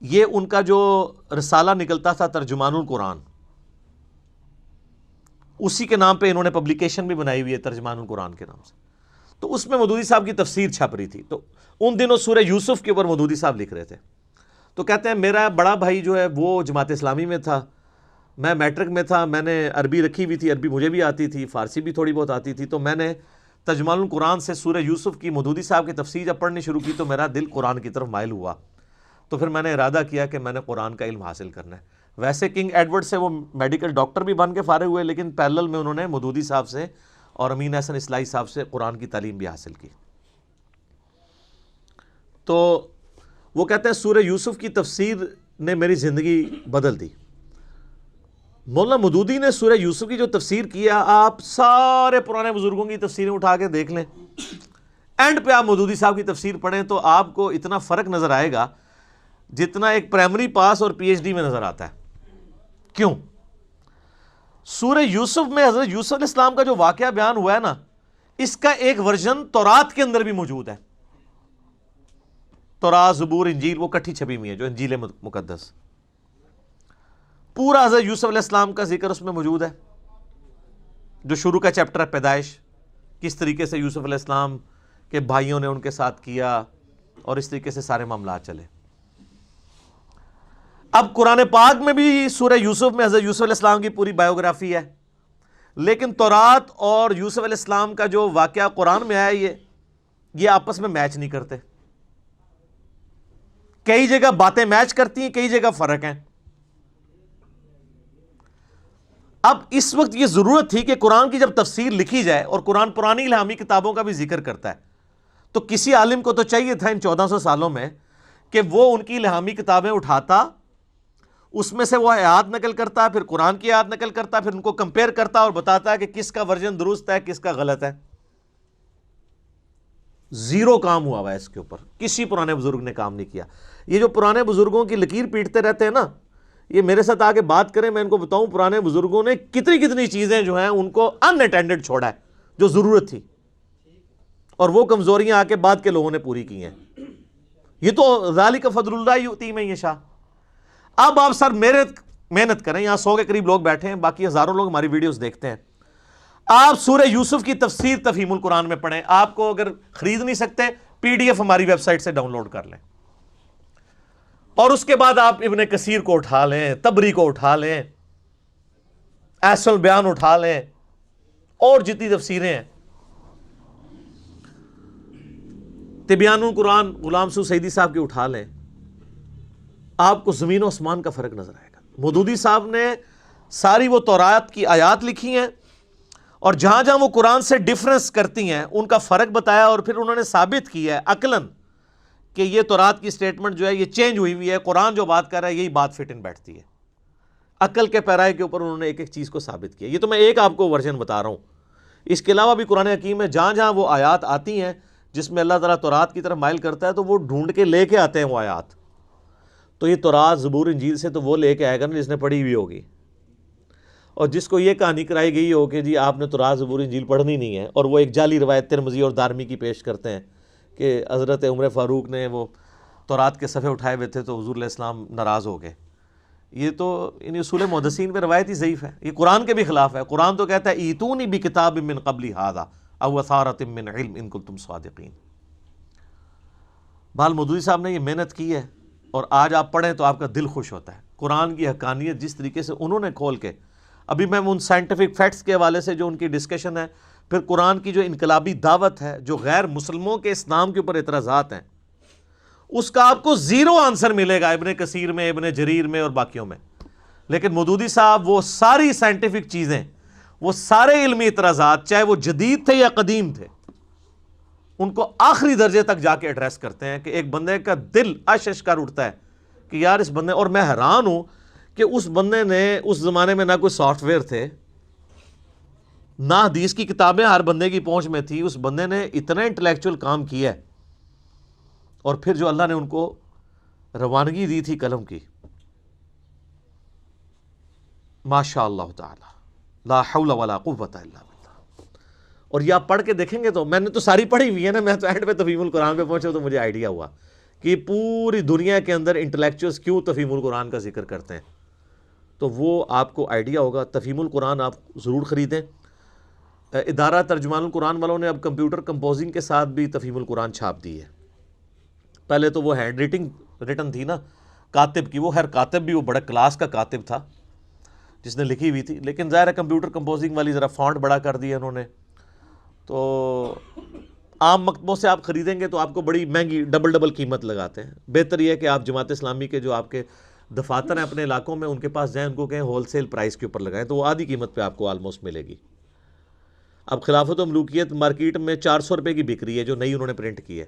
[SPEAKER 1] یہ ان کا جو رسالہ نکلتا تھا ترجمان القرآن، اسی کے نام پہ انہوں نے پبلیکیشن بھی بنائی ہوئی ہے ترجمان القرآن کے نام سے۔ تو اس میں مودودی صاحب کی تفسیر چھپ رہی تھی، تو ان دنوں سورہ یوسف کے اوپر مودودی صاحب لکھ رہے تھے۔ تو کہتے ہیں میرا بڑا بھائی جو ہے وہ جماعت اسلامی میں تھا، میں میٹرک میں تھا، میں نے عربی رکھی ہوئی تھی، عربی مجھے بھی آتی تھی، فارسی بھی تھوڑی بہت آتی تھی، تو میں نے ترجمان القرآن سے سورہ یوسف کی مودودی صاحب کی تفسیر جب پڑھنی شروع کی تو میرا دل قرآن کی طرف مائل ہوا۔ تو پھر میں نے ارادہ کیا کہ میں نے قرآن کا علم حاصل کرنا ہے۔ ویسے کنگ ایڈورڈ سے وہ میڈیکل ڈاکٹر بھی بن کے فارغ ہوئے، لیکن پیرلل میں انہوں نے مودودی صاحب سے اور امین احسن اصلاحی صاحب سے قرآن کی تعلیم بھی حاصل کی۔ تو وہ کہتے ہیں سورہ یوسف کی تفسیر نے میری زندگی بدل دی۔ مولانا مودودی نے سورہ یوسف کی جو تفسیر کیا، آپ سارے پرانے بزرگوں کی تفسیریں اٹھا کے دیکھ لیں، اینڈ پہ آپ مودودی صاحب کی تفسیر پڑھیں تو آپ کو اتنا فرق نظر آئے گا جتنا ایک پرائمری پاس اور پی ایچ ڈی میں نظر آتا ہے۔ کیوں؟ سورہ یوسف میں حضرت یوسف علیہ السلام کا جو واقعہ بیان ہوا ہے نا، اس کا ایک ورژن تورات کے اندر بھی موجود ہے۔ تورات، زبور، انجیل وہ کٹھی چھپی ہوئی ہے، جو انجیل مقدس، پورا حضرت یوسف علیہ السلام کا ذکر اس میں موجود ہے۔ جو شروع کا چیپٹر ہے پیدائش، کس طریقے سے یوسف علیہ السلام کے بھائیوں نے ان کے ساتھ کیا، اور اس طریقے سے سارے معاملات چلے۔ اب قرآن پاک میں بھی سورہ یوسف میں حضرت یوسف علیہ السلام کی پوری بایوگرافی ہے، لیکن تورات اور یوسف علیہ السلام کا جو واقعہ قرآن میں آیا یہ آپس میں میچ نہیں کرتے۔ کئی جگہ باتیں میچ کرتی ہیں، کئی جگہ فرق ہیں۔ اب اس وقت یہ ضرورت تھی کہ قرآن کی جب تفسیر لکھی جائے، اور قرآن پرانی الہامی کتابوں کا بھی ذکر کرتا ہے، تو کسی عالم کو تو چاہیے تھا ان 1400 سالوں میں کہ وہ ان کی الہامی کتابیں اٹھاتا، اس میں سے وہ آیات نقل کرتا، پھر قرآن کی آیات نقل کرتا، پھر ان کو کمپیئر کرتا اور بتاتا ہے کہ کس کا ورژن درست ہے کس کا غلط ہے۔ زیرو کام ہوا ہوا ہے اس کے اوپر، کسی پرانے بزرگ نے کام نہیں کیا۔ یہ جو پرانے بزرگوں کی لکیر پیٹتے رہتے ہیں نا، یہ میرے ساتھ آگے بات کریں، میں ان کو بتاؤں پرانے بزرگوں نے کتنی چیزیں جو ہیں ان کو ان اٹینڈڈ چھوڑا ہے جو ضرورت تھی، اور وہ کمزوریاں آ کے بعد کے لوگوں نے پوری کی ہیں۔ یہ تو ذالک فضل اللہ یؤتی من یشاء۔ اب آپ سر محنت کریں، یہاں 100 کے قریب لوگ بیٹھے ہیں، باقی ہزاروں لوگ ہماری ویڈیوز دیکھتے ہیں۔ آپ سورہ یوسف کی تفسیر تفہیم القرآن میں پڑھیں، آپ کو اگر خرید نہیں سکتے پی ڈی ایف ہماری ویب سائٹ سے ڈاؤن لوڈ کر لیں، اور اس کے بعد آپ ابن کثیر کو اٹھا لیں، تبری کو اٹھا لیں، احسن البیان اٹھا لیں، اور جتنی تفسیریں ہیں۔ تبیان القرآن غلام سو سعیدی صاحب کی اٹھا لیں، آپ کو زمین و آسمان کا فرق نظر آئے گا۔ مودودی صاحب نے ساری وہ تورات کی آیات لکھی ہیں اور جہاں جہاں وہ قرآن سے ڈیفرنس کرتی ہیں ان کا فرق بتایا، اور پھر انہوں نے ثابت کیا ہے عقلاً کہ یہ تورات کی سٹیٹمنٹ جو ہے یہ چینج ہوئی ہوئی ہے، قرآن جو بات کر رہا ہے یہی بات فٹ ان بیٹھتی ہے۔ عقل کے پیرائے کے اوپر انہوں نے ایک ایک چیز کو ثابت کیا۔ یہ تو میں ایک آپ کو ورژن بتا رہا ہوں، اس کے علاوہ بھی قرآن حکیم میں جہاں جہاں وہ آیات آتی ہیں جس میں اللہ تعالیٰ تورات کی طرف مائل کرتا ہے تو وہ ڈھونڈ کے لے کے آتے ہیں وہ آیات۔ تو یہ تورات، زبور، انجیل سے تو وہ لے کے آئے گا نا جس نے پڑھی ہوئی ہوگی، اور جس کو یہ کہانی کرائی گئی ہو کہ جی آپ نے تورات، زبور، انجیل پڑھنی نہیں ہے، اور وہ ایک جعلی روایت ترمذی اور دارمی کی پیش کرتے ہیں کہ حضرت عمر فاروق نے وہ تورات کے صفحے اٹھائے ہوئے تھے تو حضور علیہ السلام ناراض ہو گئے۔ یہ تو ان اصول محدثین پہ روایت ہی ضعیف ہے، یہ قرآن کے بھی خلاف ہے۔ قرآن تو کہتا ہے ایتونی بکتاب من قبل ھذا او اثارۃ من علم ان کنتم صادقین۔ بال مودودی صاحب نے یہ محنت کی ہے اور آج آپ پڑھیں تو آپ کا دل خوش ہوتا ہے۔ قرآن کی حقانیت جس طریقے سے انہوں نے کھول کے، ابھی میں ان سائنٹیفک فیکٹس کے حوالے سے جو ان کی ڈسکشن ہے، پھر قرآن کی جو انقلابی دعوت ہے، جو غیر مسلموں کے اسلام کے اوپر اعتراضات ہیں، اس کا آپ کو زیرو آنسر ملے گا ابن کثیر میں، ابن جریر میں اور باقیوں میں۔ لیکن مودودی صاحب وہ ساری سائنٹیفک چیزیں، وہ سارے علمی اعتراضات، چاہے وہ جدید تھے یا قدیم تھے، ان کو آخری درجے تک جا کے ایڈریس کرتے ہیں کہ ایک بندے کا دل اشش کر اٹھتا ہے کہ یار اس بندے، اور میں حیران ہوں کہ اس بندے نے، اس زمانے میں نہ کوئی سافٹ ویئر تھے، نہ حدیث کی کتابیں ہر بندے کی پہنچ میں تھی، اس بندے نے اتنا انٹلیکچوئل کام کیا ہے، اور پھر جو اللہ نے ان کو روانگی دی تھی قلم کی، ماشاء اللہ تعالی لا حول ولا قوت الا باللہ۔ اور یہ آپ پڑھ کے دیکھیں گے تو، میں نے تو ساری پڑھی ہوئی ہے نا، میں تو اینڈ پہ تفہیم القرآن پہ پہنچا تو مجھے آئیڈیا ہوا کہ پوری دنیا کے اندر انٹلیکچوئلس کیوں تفہیم القرآن کا ذکر کرتے ہیں، تو وہ آپ کو آئیڈیا ہوگا۔ تفہیم القرآن آپ ضرور خریدیں۔ ادارہ ترجمان القرآن والوں نے اب کمپیوٹر کمپوزنگ کے ساتھ بھی تفہیم القرآن چھاپ دی ہے۔ پہلے تو وہ ہینڈ ریٹن تھی نا کاتب کی، وہ خیر کاتب بھی وہ بڑا کلاس کا کاتب تھا جس نے لکھی ہوئی تھی، لیکن ظاہر ہے کمپیوٹر کمپوزنگ والی ذرا فونٹ بڑا کر دیا انہوں نے، تو عام مکتبوں سے آپ خریدیں گے تو آپ کو بڑی مہنگی ڈبل قیمت لگاتے ہیں۔ بہتر یہ ہے کہ آپ جماعت اسلامی کے جو آپ کے دفاتر ہیں اپنے علاقوں میں، ان کے پاس جائیں، ان کو کہیں ہول سیل پرائس کے اوپر لگائیں، تو وہ آدھی قیمت پہ آپ کو آلموسٹ ملے گی۔ اب خلافت و ملوکیت مارکیٹ میں 400 روپے کی بک رہی ہے جو نئی انہوں نے پرنٹ کی ہے،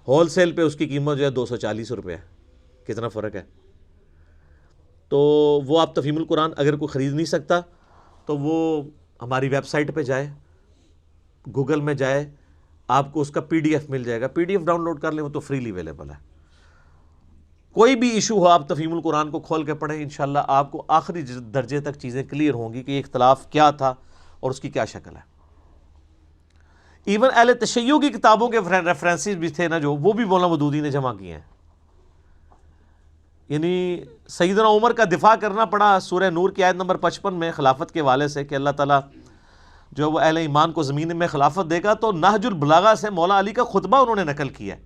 [SPEAKER 1] ہول سیل پہ اس کی قیمت جو ہے 240 روپے ہے۔ کتنا فرق ہے؟ تو وہ آپ تفہیم القرآن اگر کوئی خرید نہیں سکتا تو وہ ہماری ویب سائٹ پہ جائے، گوگل میں جائے، آپ کو اس کا PDF مل جائے گا، PDF ڈاؤن لوڈ کر لیں، وہ تو فریلی اویلیبل ہے۔ کوئی بھی ایشو ہو آپ تفہیم القرآن کو کھول کے پڑھیں، انشاءاللہ آپ کو آخری درجے تک چیزیں کلیئر ہوں گی کہ یہ اختلاف کیا تھا اور اس کی کیا شکل ہے۔ ایون اہل تشیع کی کتابوں کے ریفرنسز بھی تھے نا جو، وہ بھی مولانا مودودی نے جمع کیے ہیں۔ یعنی سیدنا عمر کا دفاع کرنا پڑا سورہ نور کی آیت نمبر 55 میں خلافت کے حوالے سے کہ اللہ تعالیٰ جو وہ اہل ایمان کو زمین میں خلافت دے گا، تو نہج البلاغہ سے مولا علی کا خطبہ انہوں نے نقل کیا ہے۔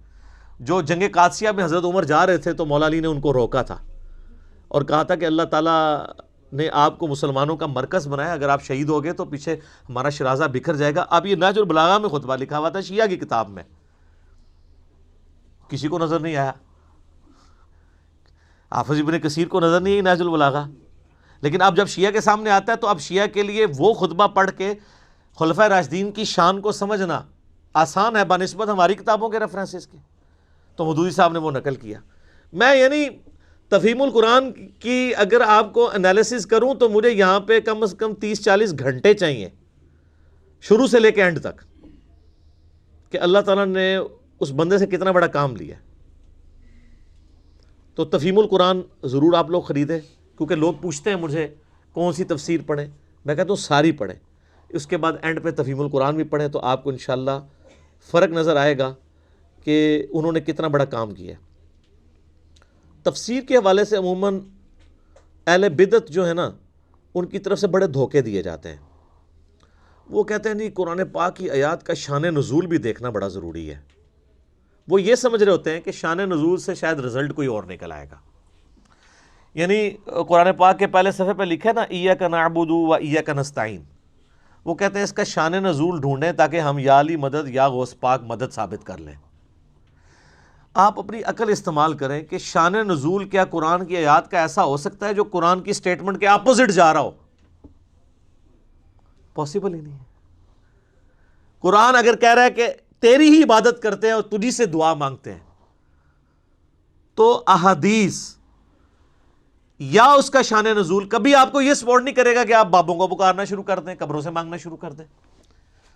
[SPEAKER 1] جو جنگ قادسیہ میں حضرت عمر جا رہے تھے تو مولا علی نے ان کو روکا تھا اور کہا تھا کہ اللہ تعالیٰ نے آپ کو مسلمانوں کا مرکز بنایا، اگر آپ شہید ہو گئے تو پیچھے ہمارا شرازہ بکھر جائے گا۔ اب یہ نہج البلاغہ میں خطبہ لکھا ہوا تھا شیعہ کی کتاب میں، کسی کو نظر نہیں آیا، حافظ ابن کثیر کو نظر نہیں آئی نہج البلاغہ، لیکن اب جب شیعہ کے سامنے آتا ہے تو اب شیعہ کے لیے وہ خطبہ پڑھ کے خلفائے راشدین کی شان کو سمجھنا آسان ہے بنسبت ہماری کتابوں کے ریفرنسز کے، تو مودودی صاحب نے وہ نقل کیا۔ میں یعنی تفہیم القرآن کی اگر آپ کو انالیسس کروں تو مجھے یہاں پہ کم از کم 30-40 گھنٹے چاہیے شروع سے لے کے اینڈ تک، کہ اللہ تعالیٰ نے اس بندے سے کتنا بڑا کام لیا۔ تو تفہیم القرآن ضرور آپ لوگ خریدیں، کیونکہ لوگ پوچھتے ہیں مجھے کون سی تفسیر پڑھیں، میں کہتا ہوں ساری پڑھیں، اس کے بعد اینڈ پہ تفہیم القرآن بھی پڑھیں تو آپ کو انشاءاللہ فرق نظر آئے گا کہ انہوں نے کتنا بڑا کام کیا۔ تفسیر کے حوالے سے عموماً اہل بدعت جو ہے نا، ان کی طرف سے بڑے دھوکے دیے جاتے ہیں۔ وہ کہتے ہیں نہیں قرآن پاک کی آیات کا شان نزول بھی دیکھنا بڑا ضروری ہے۔ وہ یہ سمجھ رہے ہوتے ہیں کہ شان نزول سے شاید رزلٹ کوئی اور نکل آئے گا۔ یعنی قرآن پاک کے پہلے صفحے پہ لکھا ہے نا ایاک نعبد و ایاک نستعین، وہ کہتے ہیں اس کا شان نزول ڈھونڈیں تاکہ ہم یا علی مدد یا غوث پاک مدد ثابت کر لیں۔ آپ اپنی عقل استعمال کریں کہ شان نزول کیا قرآن کی آیات کا ایسا ہو سکتا ہے جو قرآن کی سٹیٹمنٹ کے اپوزٹ جا رہا ہو؟ پاسبل ہی نہیں ہے۔ قرآن اگر کہہ رہا ہے کہ تیری ہی عبادت کرتے ہیں اور تجھی سے دعا مانگتے ہیں، تو احادیث یا اس کا شان نزول کبھی آپ کو یہ سپورٹ نہیں کرے گا کہ آپ بابوں کو پکارنا شروع کر دیں، قبروں سے مانگنا شروع کر دیں۔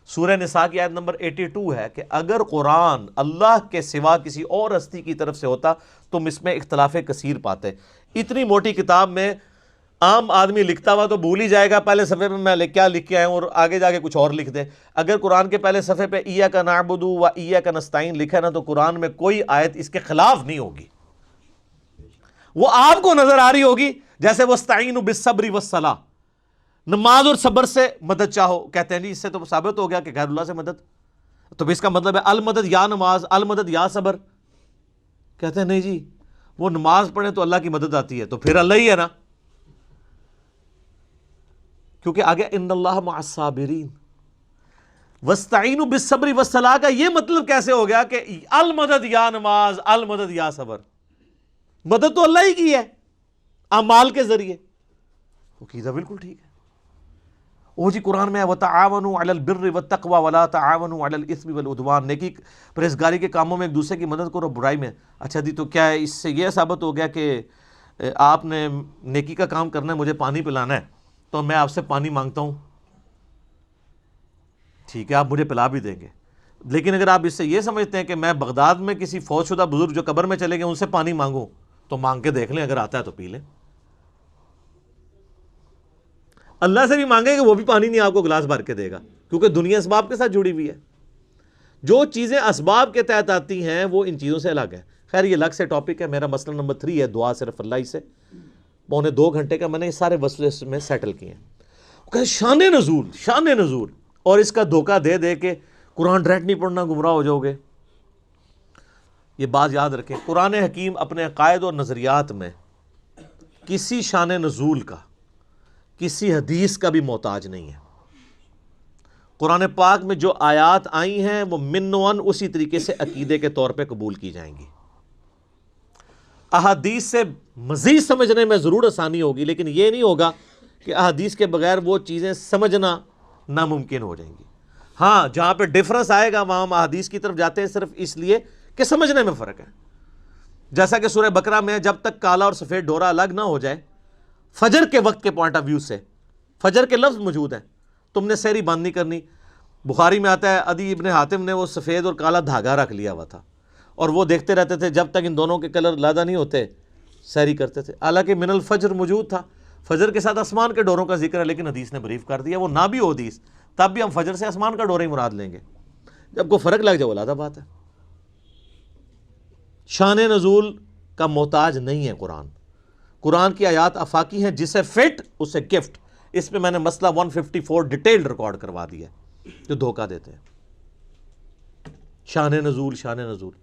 [SPEAKER 1] سورہ نساء کی آیت نمبر 82 ہے کہ اگر قرآن اللہ کے سوا کسی اور ہستی کی طرف سے ہوتا تم اس میں اختلاف کثیر پاتے۔ اتنی موٹی کتاب میں عام آدمی لکھتا ہوا تو بھول ہی جائے گا پہلے صفحے پہ میں کیا لکھ کے آیا ہوں، اور آگے جا کے کچھ اور لکھ دے۔ اگر قرآن کے پہلے صفحے پہ ایاک نعبد و ایاک نستعین لکھا ہے نا، تو قرآن میں کوئی آیت اس کے خلاف نہیں ہوگی، وہ آپ کو نظر آ رہی ہوگی۔ جیسے وَاسْتَعِینُوا بِالصَّبْرِ وَالصَّلَاةِ، نماز اور صبر سے مدد چاہو، کہتے ہیں جی اس سے تو ثابت ہو گیا کہ غیر اللہ سے مدد، تو اس کا مطلب ہے المدد یا نماز، المدد یا صبر۔ کہتے ہیں نہیں جی، وہ نماز پڑھیں تو اللہ کی مدد آتی ہے، تو پھر اللہ ہی ہے نا، کیونکہ آگے ان اللہ مع الصابرین۔ وَاسْتَعِینُوا بِالصَّبْرِ وَالصَّلَاةِ کا یہ مطلب کیسے ہو گیا کہ المدد یا نماز، المدد یا صبر؟ مدد تو اللہ ہی کی ہے اعمال کے ذریعے۔ عقیدہ بالکل ٹھیک ہے۔ وہ جی قرآن میں ہے وَتَعَاوَنُوا عَلَى الْبِرِّ وَالتَّقْوَى وَلَا تَعَاوَنُوا عَلَى الْإِثْمِ وَالْعُدْوَانِ، نیکی پرہیزگاری کے کاموں میں ایک دوسرے کی مدد کرو، برائی میں۔ اچھا جی، تو کیا اس سے یہ ثابت ہو گیا کہ آپ نے نیکی کا کام کرنا ہے، مجھے پانی پلانا ہے تو میں آپ سے پانی مانگتا ہوں؟ ٹھیک ہے، آپ مجھے پلا بھی دیں گے، لیکن اگر آپ اس سے یہ سمجھتے ہیں کہ میں بغداد میں کسی فوت شدہ بزرگ جو قبر میں چلے گئے ان سے پانی مانگوں، تو مانگ کے دیکھ لیں، اگر آتا ہے تو پی لیں۔ اللہ سے بھی مانگیں گے وہ بھی پانی نہیں آپ کو گلاس بھر کے دے گا، کیونکہ دنیا اسباب کے ساتھ جڑی ہوئی ہے۔ جو چیزیں اسباب کے تحت آتی ہیں وہ ان چیزوں سے الگ ہے۔ خیر یہ الگ سے ٹاپک ہے، میرا مسئلہ نمبر 3 ہے دعا صرف اللہ ہی سے۔ 2.25 گھنٹے کا میں نے یہ سارے مسئلے اس میں سیٹل کیے ہیں۔ شان نزول، شان نزول، اور اس کا دھوکہ دے دے کے قرآن ڈائریکٹ نہیں پڑھنا گمراہ ہو جاؤ گے۔ یہ بات یاد رکھیں، قرآن حکیم اپنے عقائد اور نظریات میں کسی شان نزول کا، کسی حدیث کا بھی محتاج نہیں ہے۔ قرآن پاک میں جو آیات آئی ہیں وہ منوان اسی طریقے سے عقیدے کے طور پہ قبول کی جائیں گی۔ احادیث سے مزید سمجھنے میں ضرور آسانی ہوگی، لیکن یہ نہیں ہوگا کہ احادیث کے بغیر وہ چیزیں سمجھنا ناممکن ہو جائیں گی۔ ہاں جہاں پہ ڈفرنس آئے گا وہاں ہم احادیث کی طرف جاتے ہیں صرف اس لیے کہ سمجھنے میں فرق ہے۔ جیسا کہ سورہ بقرہ میں جب تک کالا اور سفید ڈورا الگ نہ ہو جائے، فجر کے وقت کے پوائنٹ آف ویو سے فجر کے لفظ موجود ہیں، تم نے سحری بند نہیں کرنی۔ بخاری میں آتا ہے عدی ابن حاتم نے وہ سفید اور کالا دھاگا رکھ لیا ہوا تھا، اور وہ دیکھتے رہتے تھے جب تک ان دونوں کے کلر علیحدہ نہیں ہوتے سحری کرتے تھے۔ حالانکہ من الفجر موجود تھا، فجر کے ساتھ آسمان کے ڈوروں کا ذکر ہے، لیکن حدیث نے بریف کر دیا وہ نہ بھی ہو حدیث تب بھی ہم فجر سے آسمان کا ڈورا ہی مراد لیں گے۔ جب کوئی فرق لگ جائے وہ علیحدہ بات ہے۔ شان نزول کا محتاج نہیں ہے قرآن۔ قرآن کی آیات آفاقی ہیں، جسے فٹ اسے گفٹ۔ اس پہ میں نے مسئلہ 154 ڈیٹیل ریکارڈ کروا دیا ہے جو دھوکہ دیتے ہیں۔ شان نزول، شان نزول۔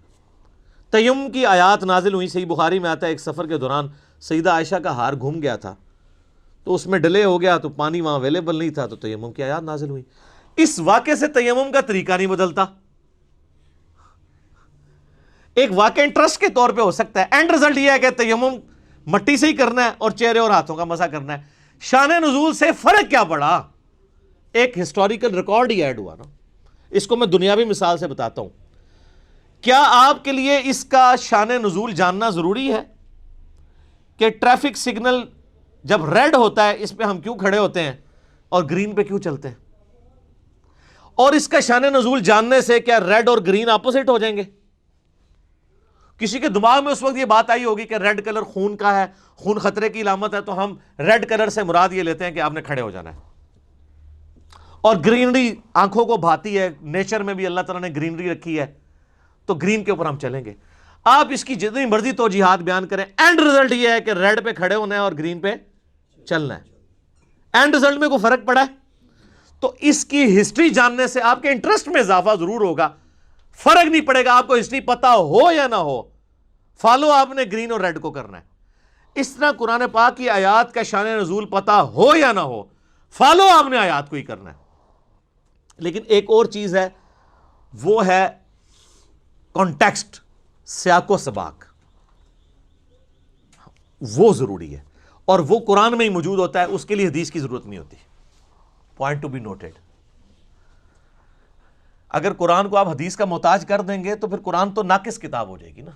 [SPEAKER 1] تیمم کی آیات نازل ہوئی، صحیح بخاری میں آتا ہے ایک سفر کے دوران سیدہ عائشہ کا ہار گھوم گیا تھا، تو اس میں ڈیلے ہو گیا تو پانی وہاں اویلیبل نہیں تھا، تو تیمم کی آیات نازل ہوئی۔ اس واقعے سے تیمم کا طریقہ نہیں بدلتا۔ ایک واقعہ انٹرسٹ کے طور پہ ہو سکتا ہے، اینڈ رزلٹ یہ ہے کہ تیمم مٹی سے ہی کرنا ہے اور چہرے اور ہاتھوں کا مسح کرنا ہے۔ شان نزول سے فرق کیا پڑا؟ ایک ہسٹوریکل ریکارڈ ہی ایڈ ہوا نا۔ اس کو میں دنیاوی مثال سے بتاتا ہوں۔ کیا آپ کے لیے اس کا شان نزول جاننا ضروری ہے کہ ٹریفک سگنل جب ریڈ ہوتا ہے اس پہ ہم کیوں کھڑے ہوتے ہیں اور گرین پہ کیوں چلتے ہیں؟ اور اس کا شان نزول جاننے سے کیا ریڈ اور گرین اپوزٹ ہو جائیں گے؟ کسی کے دماغ میں اس وقت یہ بات آئی ہوگی کہ ریڈ کلر خون کا ہے، خون خطرے کی علامت ہے، تو ہم ریڈ کلر سے مراد یہ لیتے ہیں کہ آپ نے کھڑے ہو جانا ہے۔ اور گرینری آنکھوں کو بھاتی ہے، نیچر میں بھی اللہ تعالیٰ نے گرینری رکھی ہے، تو گرین کے اوپر ہم چلیں گے۔ آپ اس کی جتنی مرضی توجیحات بیان کریں، اینڈ رزلٹ یہ ہے کہ ریڈ پہ کھڑے ہونا ہے اور گرین پہ چلنا ہے۔ اینڈ رزلٹ میں کوئی فرق پڑا ہے؟ تو اس کی ہسٹری جاننے سے آپ کے انٹرسٹ میں اضافہ ضرور ہوگا، فرق نہیں پڑے گا آپ کو ہسٹری پتا ہو یا نہ ہو، فالو آپ نے گرین اور ریڈ کو کرنا ہے۔ اس طرح قرآن پاک کی آیات کا شان نزول پتا ہو یا نہ ہو، فالو آپ نے آیات کو ہی کرنا ہے۔ لیکن ایک اور چیز ہے، وہ ہے کانٹیکسٹ، سیاق و سباق وہ ضروری ہے، اور وہ قرآن میں ہی موجود ہوتا ہے، اس کے لیے حدیث کی ضرورت نہیں ہوتی. Point to be noted. اگر قرآن کو آپ حدیث کا محتاج کر دیں گے تو پھر قرآن تو ناقص کتاب ہو جائے گی نا.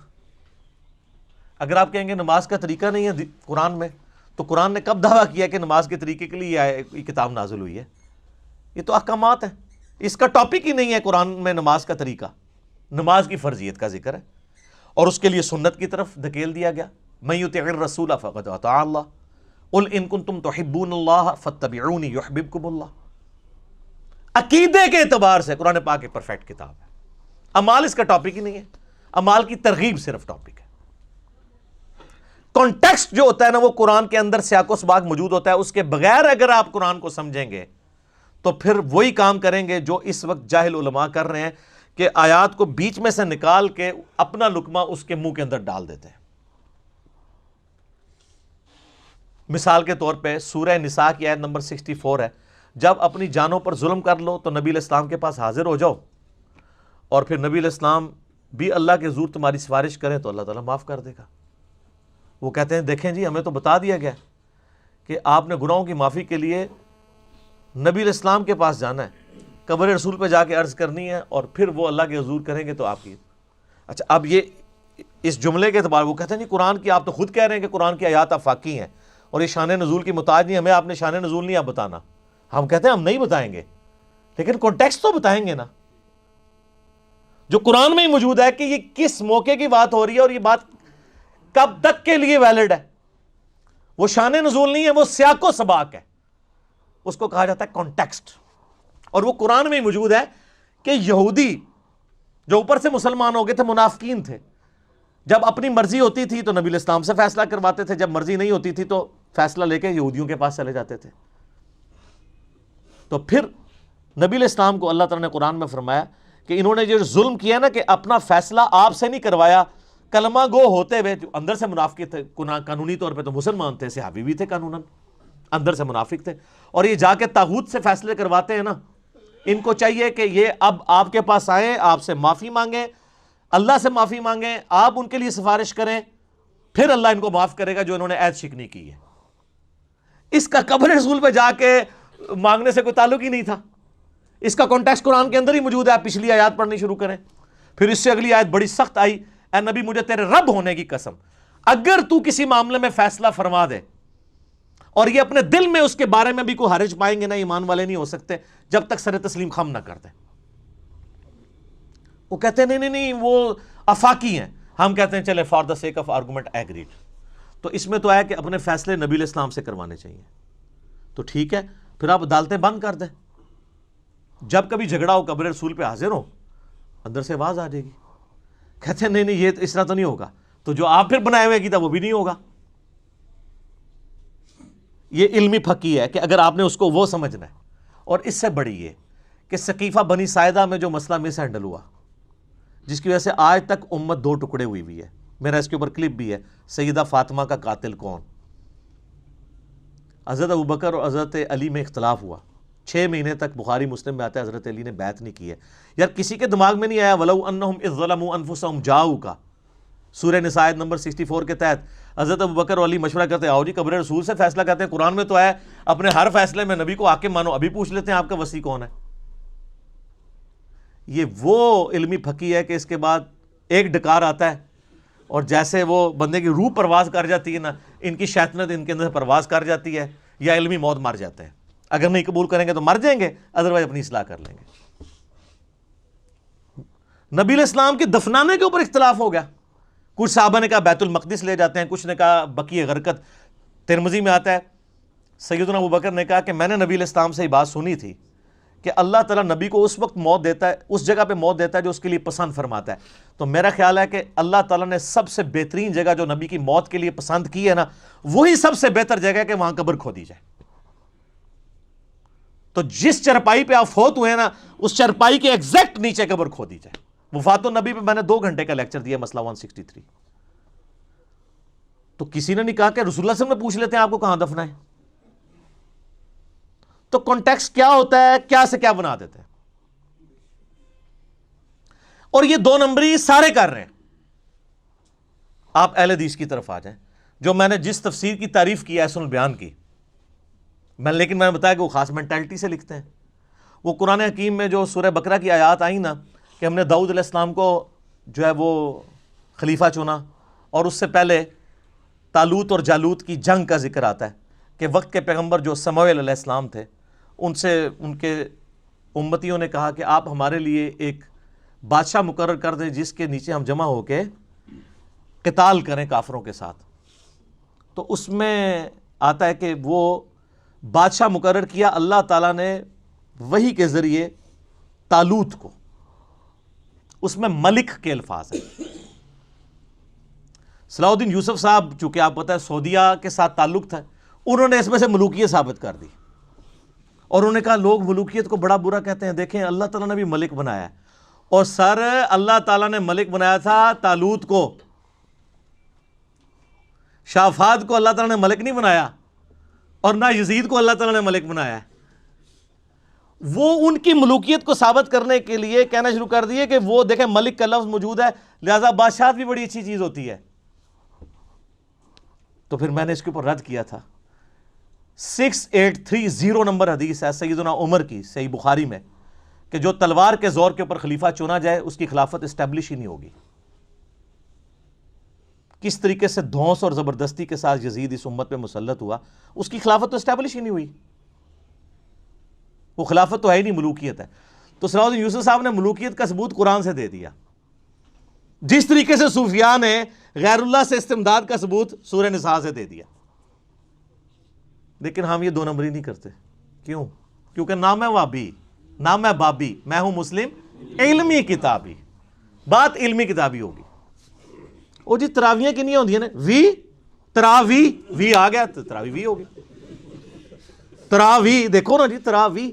[SPEAKER 1] اگر آپ کہیں گے نماز کا طریقہ نہیں ہے قرآن میں، تو قرآن نے کب دعویٰ کیا کہ نماز کے طریقے کے لیے یہ کتاب نازل ہوئی ہے؟ یہ تو احکامات ہیں، اس کا ٹاپک ہی نہیں ہے قرآن میں نماز کا طریقہ. نماز کی فرضیت کا ذکر ہے اور اس کے لیے سنت کی طرف دھکیل دیا گیا. من یطع الرسول فقد اطاع اللہ قل ان کنتم تحبون اللہ فاتبعونی یحببکم اللہ. عقیدے کے اعتبار سے قرآن پاک ایک پرفیکٹ کتاب ہے. اعمال اس کا ٹاپک ہی نہیں ہے، اعمال کی ترغیب صرف ٹاپک ہے. کانٹیکسٹ جو ہوتا ہے نا وہ قرآن کے اندر سیاق و سباق موجود ہوتا ہے. اس کے بغیر اگر آپ قرآن کو سمجھیں گے تو پھر وہی کام کریں گے جو اس وقت جاہل علماء کر رہے ہیں کہ آیات کو بیچ میں سے نکال کے اپنا لقمہ اس کے منہ کے اندر ڈال دیتے ہیں. مثال کے طور پہ سورہ نساء کی آیت نمبر 64 ہے، جب اپنی جانوں پر ظلم کر لو تو نبی علیہ السلام کے پاس حاضر ہو جاؤ، اور پھر نبی علیہ السلام بھی اللہ کے حضور تمہاری سفارش کریں تو اللہ تعالیٰ معاف کر دے گا. وہ کہتے ہیں دیکھیں جی ہمیں تو بتا دیا گیا کہ آپ نے گناہوں کی معافی کے لیے نبی علیہ السلام کے پاس جانا ہے، قبر رسول پہ جا کے عرض کرنی ہے، اور پھر وہ اللہ کے حضور کریں گے تو آپ کی. اچھا اب یہ اس جملے کے اعتبار وہ کہتے ہیں جی قرآن کی آپ تو خود کہہ رہے ہیں کہ قرآن کی آیات آفاقی ہیں اور یہ شان نزول کی محتاج نہیں، ہمیں آپ نے شان نزول نہیں آپ بتانا. ہم کہتے ہیں ہم نہیں بتائیں گے، لیکن کانٹیکسٹ تو بتائیں گے نا، جو قرآن میں ہی موجود ہے کہ یہ کس موقع کی بات ہو رہی ہے اور یہ بات کب تک کے لیے ویلڈ ہے. وہ شان نزول نہیں ہے، وہ سیاق و سباق ہے، اس کو کہا جاتا ہے کانٹیکسٹ. اور وہ قرآن میں ہی موجود ہے کہ یہودی جو اوپر سے مسلمان ہو گئے تھے منافقین تھے، جب اپنی مرضی ہوتی تھی تو نبی علیہ السلام سے فیصلہ کرواتے تھے، جب مرضی نہیں ہوتی تھی تو فیصلہ لے کے یہودیوں کے پاس چلے جاتے تھے. تو پھر نبی علیہ السلام کو اللہ تعالیٰ نے قرآن میں فرمایا کہ انہوں نے جو ظلم کیا نا کہ اپنا فیصلہ آپ سے نہیں کروایا، کلمہ گو ہوتے ہوئے جو اندر سے منافق تھے، قانونی طور پہ تو مسلمان تھے، صحابی بھی تھے قانوناً، اندر سے منافق تھے، اور یہ جا کے طاغوت سے فیصلے کرواتے ہیں نا. ان کو چاہیے کہ یہ اب آپ کے پاس آئیں، آپ سے معافی مانگیں، اللہ سے معافی مانگیں، آپ ان کے لیے سفارش کریں، پھر اللہ ان کو معاف کرے گا جو انہوں نے عہد شکنی کی ہے. اس کا قبر رسول پہ جا کے مانگنے سے کوئی تعلق ہی نہیں تھا. اس کا کانٹیکسٹ قرآن کے اندر ہی موجود ہے. آپ پچھلی آیات پڑھنی شروع کریں، پھر اس سے اگلی آیت بڑی سخت آئی، اے نبی مجھے تیرے رب ہونے کی قسم اگر تو کسی معاملے میں فیصلہ فرما دے اور یہ اپنے دل میں اس کے بارے میں بھی کوئی حرج پائیں گے نا، ایمان والے نہیں ہو سکتے جب تک سر تسلیم خم نہ کر دیں. وہ کہتے ہیں نہیں وہ آفاقی ہیں. ہم کہتے ہیں چلے for the sake of argument agreed. تو اس میں تو ہے کہ اپنے فیصلے نبی علیہ السلام سے کروانے چاہیے. تو ٹھیک ہے، پھر آپ عدالتیں بند کر دیں، جب کبھی جھگڑا ہو قبر رسول پہ حاضر ہو، اندر سے آواز آ جائے گی. کہتے ہیں نہیں یہ اس طرح تو نہیں ہوگا، تو جو آپ پھر بنائے ہوئے کیتا وہ بھی نہیں ہوگا. یہ علمی پھکی ہے کہ اگر آپ نے اس کو وہ سمجھنا ہے. اور اس سے بڑی یہ کہ ثقیفہ بنی ساعدہ میں جو مسئلہ مس ہینڈل ہوا، جس کی وجہ سے آج تک امت دو ٹکڑے ہوئی ہے، میرا اس کے اوپر کلپ بھی ہے، سیدہ فاطمہ کا قاتل کون. حضرت ابوبکر اور حضرت علی میں اختلاف ہوا، 6 مہینے تک بخاری مسلم میں آتا ہے حضرت علی نے بیعت نہیں کی ہے. یار کسی کے دماغ میں نہیں آیا وَلَوْ أَنَّهُمْ إِذْ ظَلَمُوا أَنفُسَهُمْ جَاءُوكَ سورہ نساء نمبر 64 کے تحت حضرت ابوبکر اور علی مشورہ کرتے ہیں، آؤ جی قبر رسول سے فیصلہ کرتے ہیں، قرآن میں تو ہے اپنے ہر فیصلے میں نبی کو حاکم مانو، ابھی پوچھ لیتے ہیں آپ کا وصی کون ہے. یہ وہ علمی پھکی ہے کہ اس کے بعد ایک ڈکار آتا ہے اور جیسے وہ بندے کی روح پرواز کر جاتی ہے نا، ان کی شیطنت ان کے اندر پرواز کر جاتی ہے، یا علمی موت مر جاتے ہیں. اگر نہیں قبول کریں گے تو مر جائیں گے، ادروائز اپنی اصلاح کر لیں گے. نبی علیہ السلام کے دفنانے کے اوپر اختلاف ہو گیا. کچھ صحابہ نے کہا بیت المقدس لے جاتے ہیں، کچھ نے کہا بقیع غرقد. ترمذی میں آتا ہے سیدنا ابوبکر نے کہا کہ میں نے نبی علیہ السلام سے یہ بات سنی تھی کہ اللہ تعالیٰ نبی کو اس وقت موت دیتا ہے، اس جگہ پہ موت دیتا ہے جو اس کے لیے پسند فرماتا ہے. تو میرا خیال ہے کہ اللہ تعالیٰ نے سب سے بہترین جگہ جو نبی کی موت کے لیے پسند کی ہے نا، وہی سب سے بہتر جگہ ہے کہ وہاں قبر کھودی جائے. تو جس چرپائی پہ آپ فوت ہوئے ہیں نا، اس چرپائی کے ایگزیکٹ نیچے قبر کھودی جائے. وفات النبی پہ میں نے 2 گھنٹے کا لیکچر دیا، مسئلہ 163. تو کسی نے نہیں کہا کہ رسول اللہ صلی اللہ علیہ وسلم نے پوچھ لیتے ہیں آپ کو کہاں دفنا ہے. تو کانٹیکسٹ کیا ہوتا ہے، کیا سے کیا بنا دیتے ہیں. اور یہ 2 نمبری سارے کر رہے ہیں. آپ اہل حدیث کی طرف آ جائیں. جو میں نے جس تفسیر کی تعریف کی ہے سن البیان کی، لیکن میں نے بتایا کہ وہ خاص مینٹلٹی سے لکھتے ہیں. وہ قرآن حکیم میں جو سورہ بقرہ کی آیات آئیں نا کہ ہم نے داؤد علیہ السلام کو جو ہے وہ خلیفہ چنا، اور اس سے پہلے طالوت اور جالوت کی جنگ کا ذکر آتا ہے کہ وقت کے پیغمبر جو سموئیل علیہ السلام تھے، ان سے ان کے امتیوں نے کہا کہ آپ ہمارے لیے ایک بادشاہ مقرر کر دیں جس کے نیچے ہم جمع ہو کے قتال کریں کافروں کے ساتھ. تو اس میں آتا ہے کہ وہ بادشاہ مقرر کیا اللہ تعالیٰ نے وحی کے ذریعے طالوت کو. اس میں ملک کے الفاظ ہیں. صلاح الدین یوسف صاحب چونکہ آپ پتہ ہے سعودیہ کے ساتھ تعلق تھا، انہوں نے اس میں سے ملوکیت ثابت کر دی، اور انہوں نے کہا لوگ ملوکیت کو بڑا برا کہتے ہیں، دیکھیں اللہ تعالیٰ نے بھی ملک بنایا ہے. اور سر اللہ تعالیٰ نے ملک بنایا تھا طالوت کو، شاہ فہد کو اللہ تعالیٰ نے ملک نہیں بنایا، اور نہ یزید کو اللہ تعالیٰ نے ملک بنایا ہے. وہ ان کی ملوکیت کو ثابت کرنے کے لیے کہنا شروع کر دیے کہ وہ دیکھیں ملک کا لفظ موجود ہے، لہذا بادشاہت بھی بڑی اچھی چیز ہوتی ہے. تو پھر میں نے اس کے اوپر رد کیا تھا. 6830 نمبر حدیث ہے سیدنا عمر کی صحیح بخاری میں کہ جو تلوار کے زور کے اوپر خلیفہ چنا جائے اس کی خلافت اسٹیبلش ہی نہیں ہوگی. کس طریقے سے دھونس اور زبردستی کے ساتھ یزید اس امت پہ مسلط ہوا، اس کی خلافت تو اسٹیبلش ہی نہیں ہوئی. وہ خلافت تو ہے ہی نہیں، ملوکیت ہے. تو صلاح الدین یوسف صاحب نے ملوکیت کا ثبوت قرآن سے دے دیا، جس طریقے سے صوفیاء نے غیر اللہ سے استمداد کا ثبوت سورہ نساء سے دے دیا. لیکن ہم یہ دو نمبری نہیں کرتے. کیوں؟ کیونکہ نہ میں وابی نہ میں بابی، میں ہوں مسلم علمی کتابی. بات علمی کتابی ہوگی. وہ جی تراویاں کنیاں ہوندیاں نے، وی تراوی، وی آ گیا تو تراوی وی ہوگی. تراوی دیکھو نا جی، تراوی.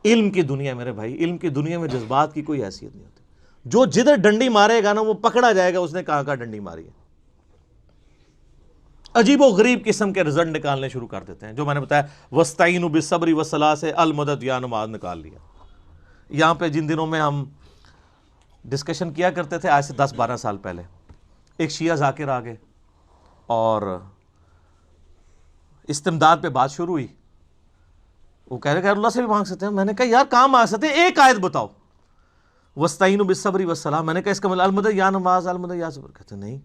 [SPEAKER 1] علم کی دنیا میرے بھائی، علم کی دنیا میں جذبات کی کوئی حیثیت نہیں ہوتی. جو جدھر ڈنڈی مارے گا نا وہ پکڑا جائے گا اس نے کہاں ڈنڈی ماری ہے. عجیب و غریب قسم کے رزلٹ نکالنے شروع کر دیتے ہیں. جو میں نے بتایا وَاسْتَعِینُوا بِالصَّبْرِ وَالصَّلَاةِ سے المدد یا نماز نکال لیا. یہاں پہ جن دنوں میں ہم ڈسکشن کیا کرتے تھے آج سے 10-12 سال پہلے، ایک شیعہ ذاکر آ گئے اور استمداد پہ بات شروع ہوئی. وہ کہہ رہے کہ اللہ سے بھی مانگ سکتے ہیں. میں نے کہا یار کہاں مانگ سکتے ہیں، ایک آیت بتاؤ وَاسْتَعِینُوا بِالصَّبْرِ وَالصَّلَاةِ. میں نے کہا اس کا مطلب المدد یا نماز، المدد یا صبر. کہتے نہیں.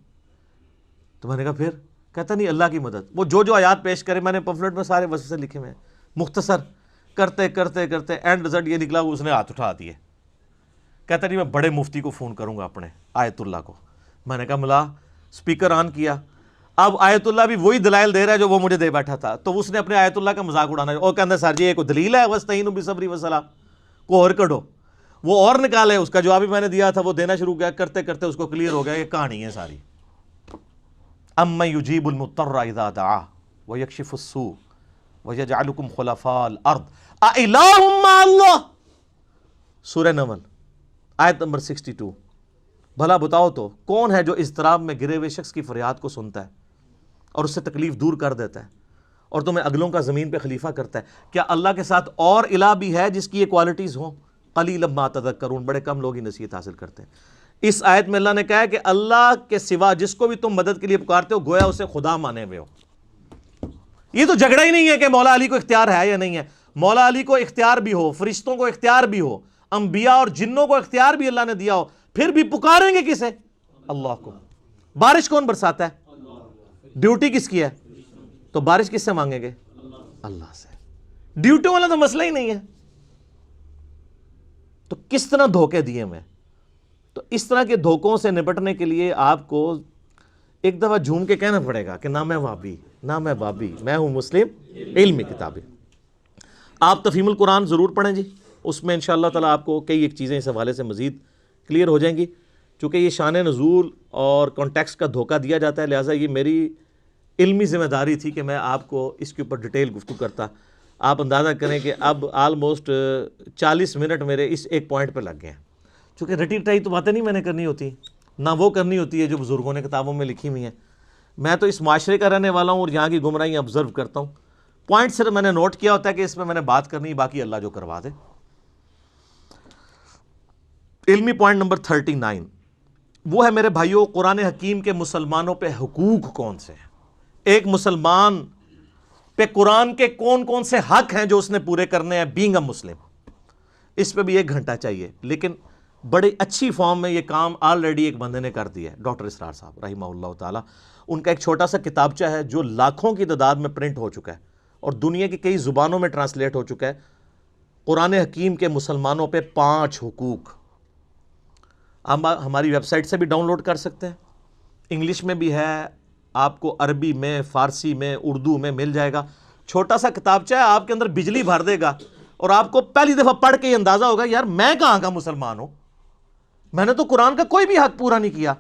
[SPEAKER 1] تو میں نے کہا پھر؟ کہتا نہیں اللہ کی مدد. وہ جو آیات پیش کرے میں نے پمفلٹ میں سارے وسوسے لکھے ہوئے ہیں، مختصر کرتے کرتے کرتے اینڈ رزلٹ یہ نکلا اس نے ہاتھ اٹھا دیے. کہتا نہیں میں بڑے مفتی کو فون کروں گا اپنے آیت اللہ کو. میں نے کہا ملا سپیکر آن کیا. اب آیت اللہ بھی وہی دلائل دے رہا ہے جو وہ مجھے دے بیٹھا تھا. تو اس نے اپنے آیت اللہ کا مذاق اڑانا اور کہتا سر جی یہ کوئی دلیل ہے وَاسْتَعِینُوا بِالصَّبْرِ وَالصَّلَاةِ کو اور کڈو. وہ اور نکالے، اس کا جواب بھی میں نے دیا تھا، وہ دینا شروع کیا. کرتے کرتے اس کو کلیئر ہو گیا یہ کہانی ہے ساری. اَمَّن يُجِيبُ الْمُضْطَرَّ إِذَا دَعَاهُ وَيَكْشِفُ السُّوءَ وَيَجْعَلُكُمْ خُلَفَاءَ الْأَرْضِ أَإِلَٰهٌ مَّعَ اللَّهِ. سورہ نمل آیت نمبر 62. بھلا بتاؤ تو کون ہے جو اضطراب میں گرے ہوئے شخص کی فریاد کو سنتا ہے اور اس سے تکلیف دور کر دیتا ہے اور تمہیں اگلوں کا زمین پہ خلیفہ کرتا ہے؟ کیا اللہ کے ساتھ اور الہ بھی ہے جس کی یہ کوالٹیز ہوں؟ قلیلا ما تذکرون. بڑے کم لوگ ہی نصیحت حاصل کرتے ہیں. اس آیت میں اللہ نے کہا ہے کہ اللہ کے سوا جس کو بھی تم مدد کے لیے پکارتے ہو گویا اسے خدا مانے ہوئے ہو. یہ تو جھگڑا ہی نہیں ہے کہ مولا علی کو اختیار ہے یا نہیں ہے. مولا علی کو اختیار بھی ہو، فرشتوں کو اختیار بھی ہو، انبیاء اور جنوں کو اختیار بھی اللہ نے دیا ہو، پھر بھی پکاریں گے کسے؟ اللہ کو. بارش کون برساتا ہے؟ ڈیوٹی کس کی ہے؟ تو بارش کس سے مانگیں گے؟ اللہ سے. ڈیوٹی والا تو مسئلہ ہی نہیں ہے. تو کس طرح دھوکے دیے میں. تو اس طرح کے دھوکوں سے نپٹنے کے لیے آپ کو ایک دفعہ جھوم کے کہنا پڑے گا کہ نہ میں وابی نہ میں بابی، میں ہوں مسلم علمی کتابی. آپ تفہیم القرآن ضرور پڑھیں جی، اس میں انشاءاللہ تعالیٰ آپ کو کئی ایک چیزیں اس حوالے سے مزید کلیئر ہو جائیں گی. چونکہ یہ شان نزول اور کانٹیکسٹ کا دھوکہ دیا جاتا ہے، لہٰذا یہ میری علمی ذمہ داری تھی کہ میں آپ کو اس کے اوپر ڈیٹیل گفتگو کرتا. آپ اندازہ کریں کہ اب آلموسٹ 40 منٹ میرے اس ایک پوائنٹ پہ لگ گئے ہیں. چونکہ رٹی رٹائی تو باتیں نہیں میں نے کرنی ہوتی، نہ وہ کرنی ہوتی ہے جو بزرگوں نے کتابوں میں لکھی ہوئی ہیں. میں تو اس معاشرے کا رہنے والا ہوں اور یہاں کی گمراہیاں آبزرو کرتا ہوں. پوائنٹ صرف میں نے نوٹ کیا ہوتا ہے کہ اس میں نے بات کرنی، باقی اللہ جو کروا دے. علمی پوائنٹ نمبر 39 وہ ہے میرے بھائیوں قرآن حکیم کے مسلمانوں پہ حقوق کون سے ہیں. ایک مسلمان پہ قرآن کے کون کون سے حق ہیں جو اس نے پورے کرنے ہیں بینگ اے مسلم. اس پہ بھی 1 گھنٹہ چاہیے، لیکن بڑی اچھی فارم میں یہ کام آلریڈی ایک بندے نے کر دیا ہے، ڈاکٹر اسرار صاحب رحمہ اللہ تعالی. ان کا ایک چھوٹا سا کتابچہ ہے جو لاکھوں کی تعداد میں پرنٹ ہو چکا ہے اور دنیا کی کئی زبانوں میں ٹرانسلیٹ ہو چکا ہے. قرآن حکیم کے مسلمانوں پہ 5 حقوق. ہم ہماری ویب سائٹ سے بھی ڈاؤن لوڈ کر سکتے ہیں، انگلش میں بھی ہے، آپ کو عربی میں، فارسی میں، اردو میں مل جائے گا. چھوٹا سا کتابچہ ہے، آپ کے اندر بجلی بھر دے گا اور آپ کو پہلی دفعہ پڑھ کے یہ اندازہ ہوگا یار میں کہاں کا مسلمان ہوں، میں نے تو قرآن کا کوئی بھی حق پورا نہیں کیا.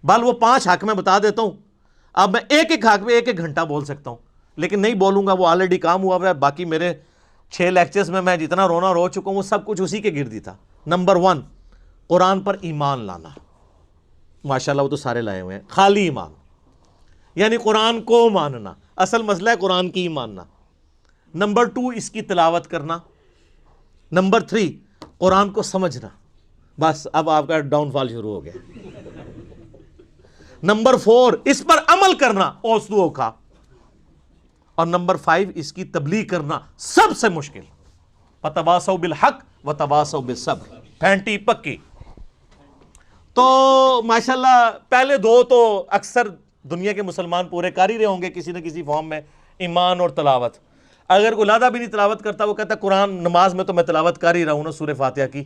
[SPEAKER 1] بل وہ 5 حق میں بتا دیتا ہوں. اب میں ایک حق پہ 1 گھنٹہ بول سکتا ہوں، لیکن نہیں بولوں گا، وہ آلریڈی کام ہوا ہوا ہے. باقی میرے 6 لیکچرز میں جتنا رونا رو چکا ہوں وہ سب کچھ اسی کے گرد ہی تھا. نمبر 1 قرآن پر ایمان لانا. ماشاءاللہ وہ تو سارے لائے ہوئے ہیں. خالی ایمان یعنی قرآن کو ماننا، اصل مسئلہ ہے قرآن کی ماننا. نمبر 2 اس کی تلاوت کرنا. نمبر 3 قرآن کو سمجھنا. بس اب آپ کا ڈاؤن فال شروع ہو گیا. نمبر 4 اس پر عمل کرنا اوسدو کا. اور نمبر 5 اس کی تبلیغ کرنا سب سے مشکل. وَتَوَاصَوْا بِالْحَقِّ وَتَوَاصَوْا بِالصَّبْرِ. پھینٹی پکی. تو ماشاءاللہ پہلے 2 تو اکثر دنیا کے مسلمان پورے کر ہی رہے ہوں گے کسی نہ کسی فارم میں، ایمان اور تلاوت. اگر کوئی لادہ بھی نہیں تلاوت کرتا، وہ کہتا ہے قرآن نماز میں تو میں تلاوت کر ہی رہا ہوں نا سورہ فاتحہ کی،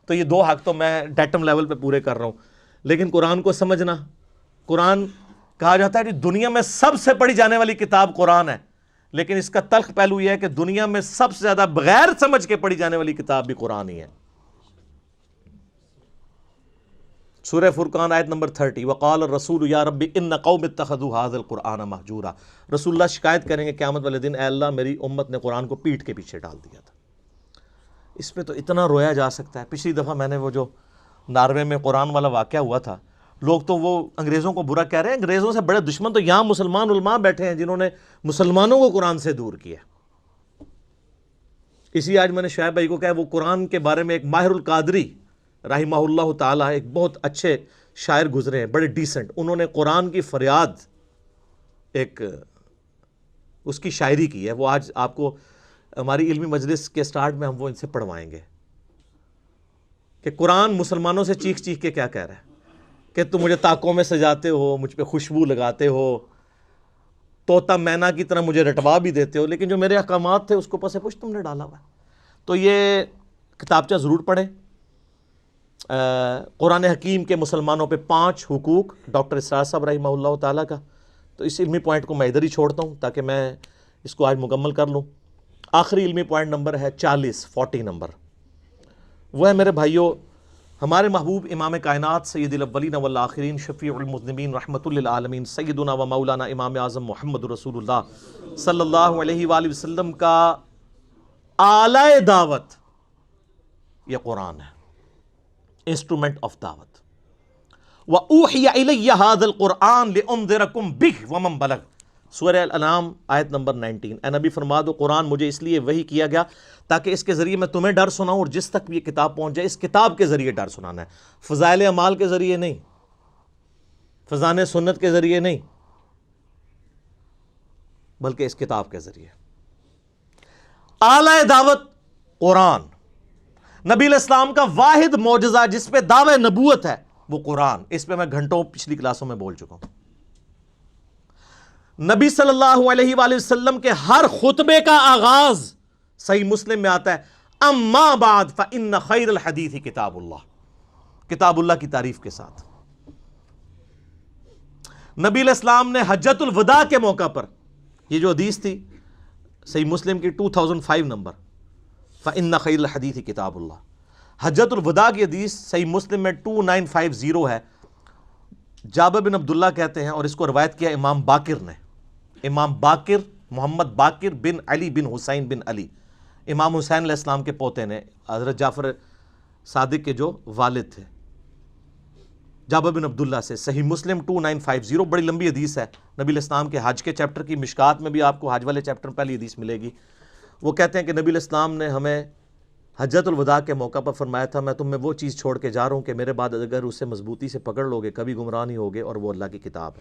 [SPEAKER 1] تو یہ 2 حق تو میں ڈیٹم لیول پہ پورے کر رہا ہوں. لیکن قرآن کو سمجھنا، قرآن کہا جاتا ہے کہ دنیا میں سب سے پڑھی جانے والی کتاب قرآن ہے، لیکن اس کا تلخ پہلو یہ ہے کہ دنیا میں سب سے زیادہ بغیر سمجھ کے پڑھی جانے والی کتاب بھی قرآن ہی ہے. سورہ فرقان آیت نمبر 30 وقال الرسول یا رب ان قوم اتخذوا هذا القرآن مہجورا. رسول اللہ شکایت کریں گے قیامت والے دن، اے اللہ میری امت نے قرآن کو پیٹ کے پیچھے ڈال دیا تھا. اس پہ تو اتنا رویا جا سکتا ہے. پچھلی دفعہ میں نے وہ جو ناروے میں قرآن والا واقعہ ہوا تھا، لوگ تو وہ انگریزوں کو برا کہہ رہے ہیں. انگریزوں سے بڑے دشمن تو یہاں مسلمان علماء بیٹھے ہیں جنہوں نے مسلمانوں کو قرآن سے دور کیا. اسی آج میں نے شعیب بھائی کو کہا، وہ قرآن کے بارے میں ایک ماہر القادری رحمہ اللہ تعالیٰ ایک بہت اچھے شاعر گزرے ہیں، بڑے ڈیسنٹ. انہوں نے قرآن کی فریاد ایک اس کی شاعری کی ہے. وہ آج آپ کو ہماری علمی مجلس کے سٹارٹ میں ہم وہ ان سے پڑھوائیں گے کہ قرآن مسلمانوں سے چیخ چیخ کے کیا کہہ رہا ہے کہ تم مجھے طاقوں میں سجاتے ہو، مجھ پہ خوشبو لگاتے ہو، طوطا مینا کی طرح مجھے رٹوا بھی دیتے ہو، لیکن جو میرے احکامات تھے اس کو پس پش تم نے ڈالا ہوا ہے. تو یہ کتابچہ ضرور پڑھیں. قرآن حکیم کے مسلمانوں پہ 5 حقوق ڈاکٹر اسرار صاحب رحمہ اللہ تعالیٰ کا. تو اس علمی پوائنٹ کو میں ادھر ہی چھوڑتا ہوں تاکہ میں اس کو آج مکمل کر لوں. آخری علمی پوائنٹ نمبر ہے 40 نمبر. وہ ہے میرے بھائیوں ہمارے محبوب امام کائنات سید الاولین والآخرین شفیع المذنبین رحمۃ للعالمین سیدنا و مولانا امام اعظم محمد رسول اللہ صلی اللہ علیہ وآلہ وسلم کا آلۂ دعوت یہ قرآن ہے، انسٹرومنٹ آف دعوت. وَأُوحِيَ إِلَيَّ هَذَا الْقُرْآنُ لِأُنذِرَكُمْ بِهِ وَمَنْ بَلَغَ. سورہ الانعام آیت نمبر 19. اے نبی فرما دو قرآن مجھے اس لیے وحی کیا گیا تاکہ اس کے ذریعے میں تمہیں ڈر سناؤں اور جس تک بھی یہ کتاب پہنچ جائے اس کتاب کے ذریعے ڈر سنانا ہے. فضائل اعمال کے ذریعے نہیں، فضائل سنت کے ذریعے نہیں، بلکہ اس کتاب کے ذریعے. اعلی دعوت قرآن. نبی علیہ السلام کا واحد معجزہ جس پہ دعوی نبوت ہے وہ قرآن. اس پہ میں گھنٹوں پچھلی کلاسوں میں بول چکا ہوں. نبی صلی اللہ علیہ وآلہ وسلم کے ہر خطبے کا آغاز صحیح مسلم میں آتا ہے اما بعد فإن خیر الحدیث کتاب اللہ، کتاب اللہ کی تعریف کے ساتھ. نبی علیہ السلام نے حجۃ الوداع کے موقع پر یہ جو حدیث تھی صحیح مسلم کی 2005 نمبر فإن خیر الحدیث کتاب اللہ، حجۃ الوداع کی حدیث صحیح مسلم میں 2950 ہے. جابر بن عبداللہ کہتے ہیں اور اس کو روایت کیا امام باقر نے. امام باقر محمد باقر بن علی بن حسین بن علی، امام حسین علیہ السلام کے پوتے نے، حضرت جعفر صادق کے جو والد تھے. جابر بن عبداللہ سے صحیح مسلم 2950، بڑی لمبی حدیث ہے. نبی علیہ السلام کے حج کے چیپٹر کی مشکات میں بھی آپ کو حج والے چیپٹر میں پہلی حدیث ملے گی. وہ کہتے ہیں کہ نبی علیہ السلام نے ہمیں حجۃ الوداع کے موقع پر فرمایا تھا میں تم میں وہ چیز چھوڑ کے جا رہا ہوں کہ میرے بعد اگر اسے مضبوطی سے پکڑ لو گے کبھی گمراہ نہیں ہوگے، اور وہ اللہ کی کتاب ہے۔